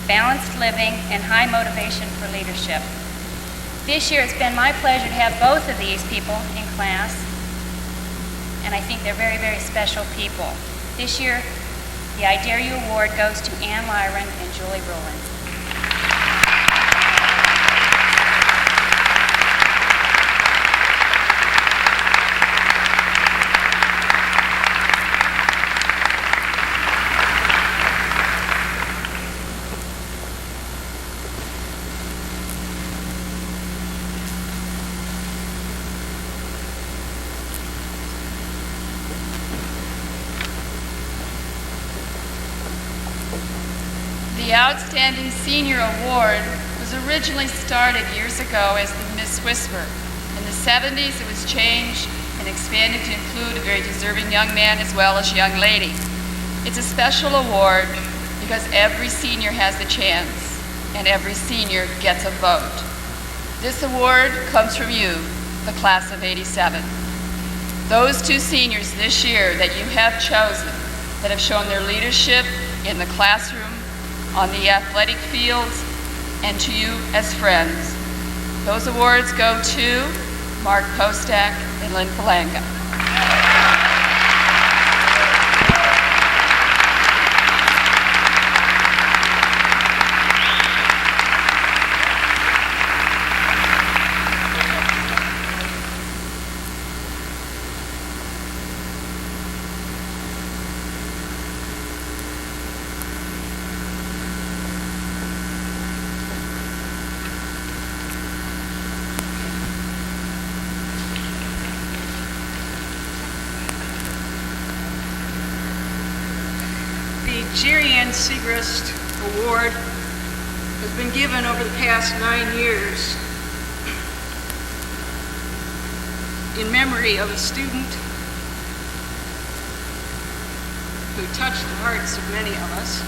balanced living, and high motivation for leadership. This year, it's been my pleasure to have both of these people in class, and I think they're very, very special people. This year, the I Dare You Award goes to Ann Lyron and Julie Rowland. The Outstanding Senior Award was originally started years ago as the Miss Whisper. In the 70s, it was changed and expanded to include a very deserving young man as well as young lady. It's a special award because every senior has a chance and every senior gets a vote. This award comes from you, the class of '87. Those 2 seniors this year that you have chosen that have shown their leadership in the classroom, on the athletic fields, and to you as friends. Those awards go to Mark Postak and Lynn Palanga. Jerry Ann Segrist Award has been given over the past 9 years in memory of a student who touched the hearts of many of us.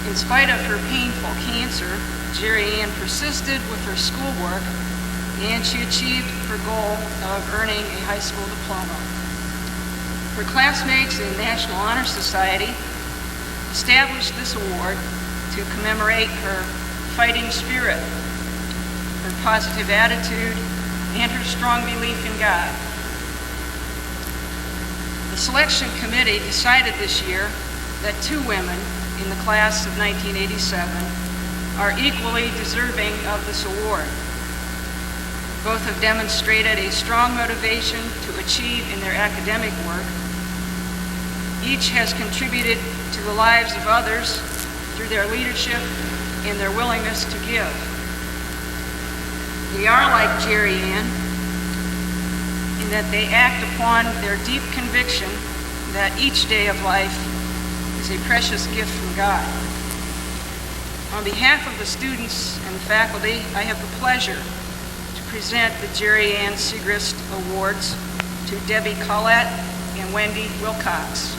In spite of her painful cancer, Jerry Ann persisted with her schoolwork and she achieved her goal of earning a high school diploma. Her classmates in the National Honor Society established this award to commemorate her fighting spirit, her positive attitude, and her strong belief in God. The selection committee decided this year that 2 women in the class of 1987 are equally deserving of this award. Both have demonstrated a strong motivation to achieve in their academic work. Each has contributed to the lives of others through their leadership and their willingness to give. They are like Jerry Ann in that they act upon their deep conviction that each day of life is a precious gift from God. On behalf of the students and the faculty, I have the pleasure to present the Jerry Ann Segrist Awards to Debbie Collette and Wendy Wilcox.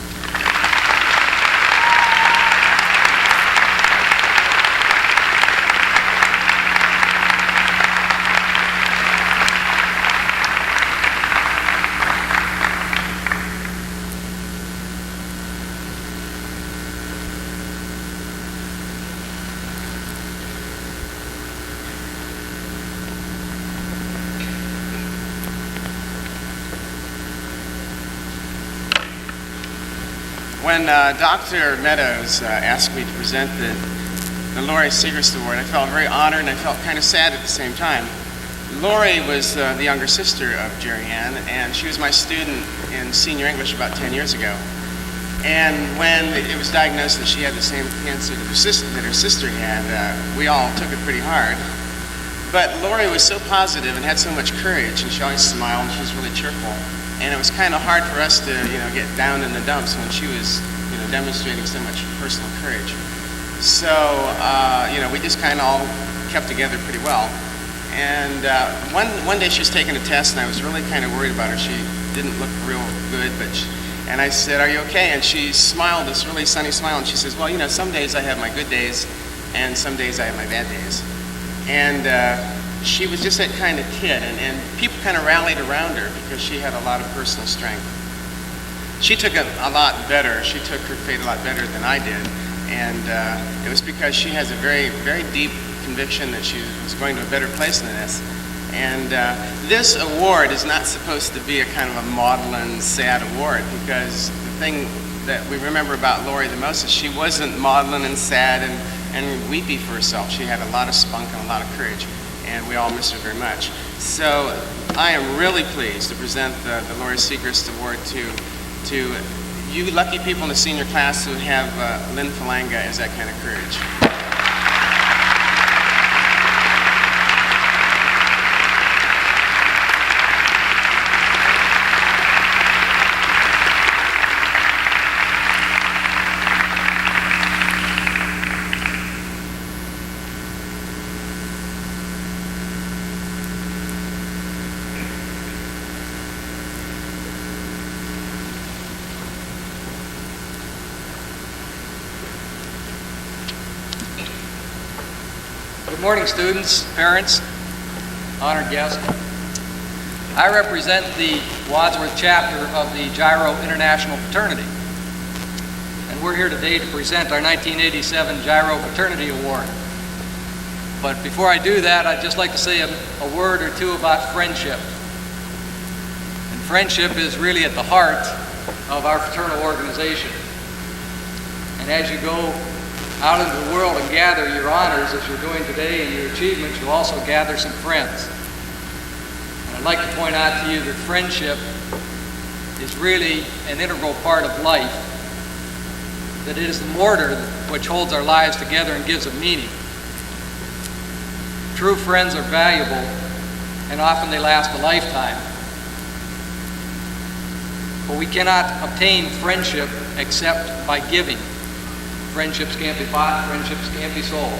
When Dr. Meadows asked me to present the Lori Segrist Award, I felt very honored and I felt kind of sad at the same time. Lori was the younger sister of Jerry Ann, and she was my student in senior English about 10 years ago. And when it was diagnosed that she had the same cancer that her sister had, we all took it pretty hard. But Lori was so positive and had so much courage, and she always smiled, and she was really cheerful. And it was kind of hard for us to, get down in the dumps when she was, demonstrating so much personal courage. So, we just kind of all kept together pretty well. And one day she was taking a test, and I was really kind of worried about her. She didn't look real good, And I said, "Are you okay?" And she smiled, this really sunny smile, and she says, "Well, you know, some days I have my good days, and some days I have my bad days." And she was just that kind of kid, and people kind of rallied around her because she had a lot of personal strength. She took it a lot better. She took her fate a lot better than I did, and it was because she has a very, very deep conviction that she was going to a better place than this. And this award is not supposed to be a kind of a maudlin, sad award, because the thing that we remember about Lori the most is she wasn't maudlin and sad and weepy for herself. She had a lot of spunk and a lot of courage, and we all miss her very much. So I am really pleased to present the Lori Segrist Award to you lucky people in the senior class who have Lynn Falanga as that kind of courage. Good morning, students, parents, honored guests. I represent the Wadsworth chapter of the Gyro International Fraternity, and we're here today to present our 1987 Gyro Fraternity Award. But before I do that, I'd just like to say a word or two about friendship. And friendship is really at the heart of our fraternal organization. And as you go out into the world and gather your honors as you're doing today and your achievements, you'll also gather some friends. And I'd like to point out to you that friendship is really an integral part of life, that it is the mortar which holds our lives together and gives it meaning. True friends are valuable, and often they last a lifetime. But we cannot obtain friendship except by giving. Friendships can't be bought, friendships can't be sold.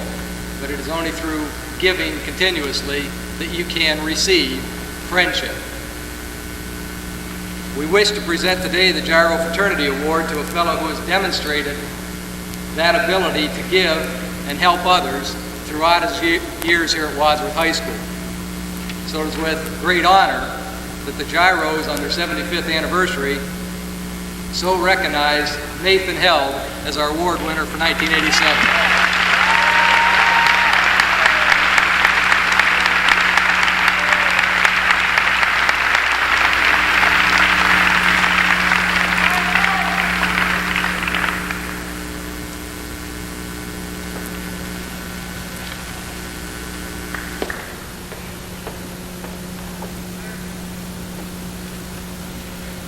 But it is only through giving continuously that you can receive friendship. We wish to present today the Gyro Fraternity Award to a fellow who has demonstrated that ability to give and help others throughout his years here at Wadsworth High School. So it is with great honor that the Gyros on their 75th anniversary so recognized Nathan Held as our award winner for 1987.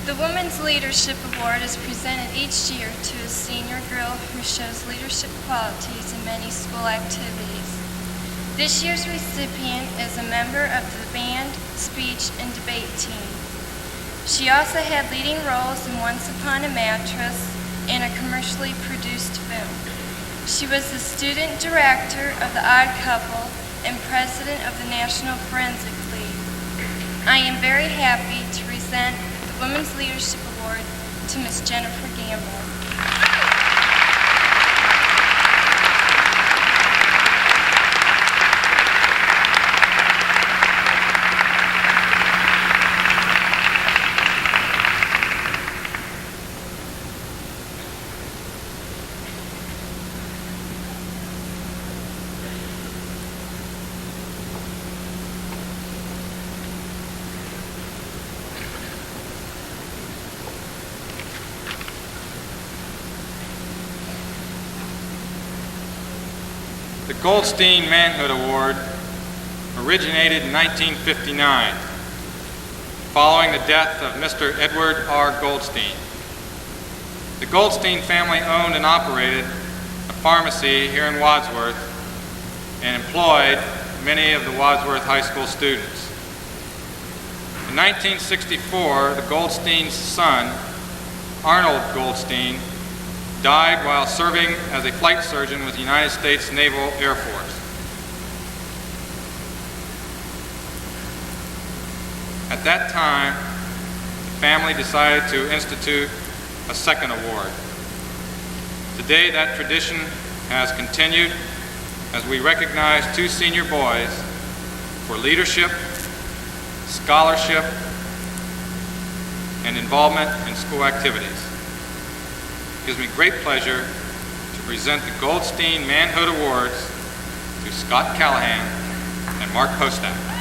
The Women's Leadership Award is presented each year to a senior girl who shows leadership qualities in many school activities. This year's recipient is a member of the band, speech, and debate team. She also had leading roles in Once Upon a Mattress and a commercially produced film. She was the student director of the Odd Couple and president of the National Forensic League. I am very happy to present the Women's Leadership Award to Ms. Jennifer Gamble. The Goldstein Manhood Award originated in 1959, following the death of Mr. Edward R. Goldstein. The Goldstein family owned and operated a pharmacy here in Wadsworth and employed many of the Wadsworth High School students. In 1964, the Goldstein's son, Arnold Goldstein, died while serving as a flight surgeon with the United States Naval Air Force. At that time, the family decided to institute a second award. Today, that tradition has continued as we recognize 2 senior boys for leadership, scholarship, and involvement in school activities. It gives me great pleasure to present the Goldstein Manhood Awards to Scott Callahan and Mark Postak.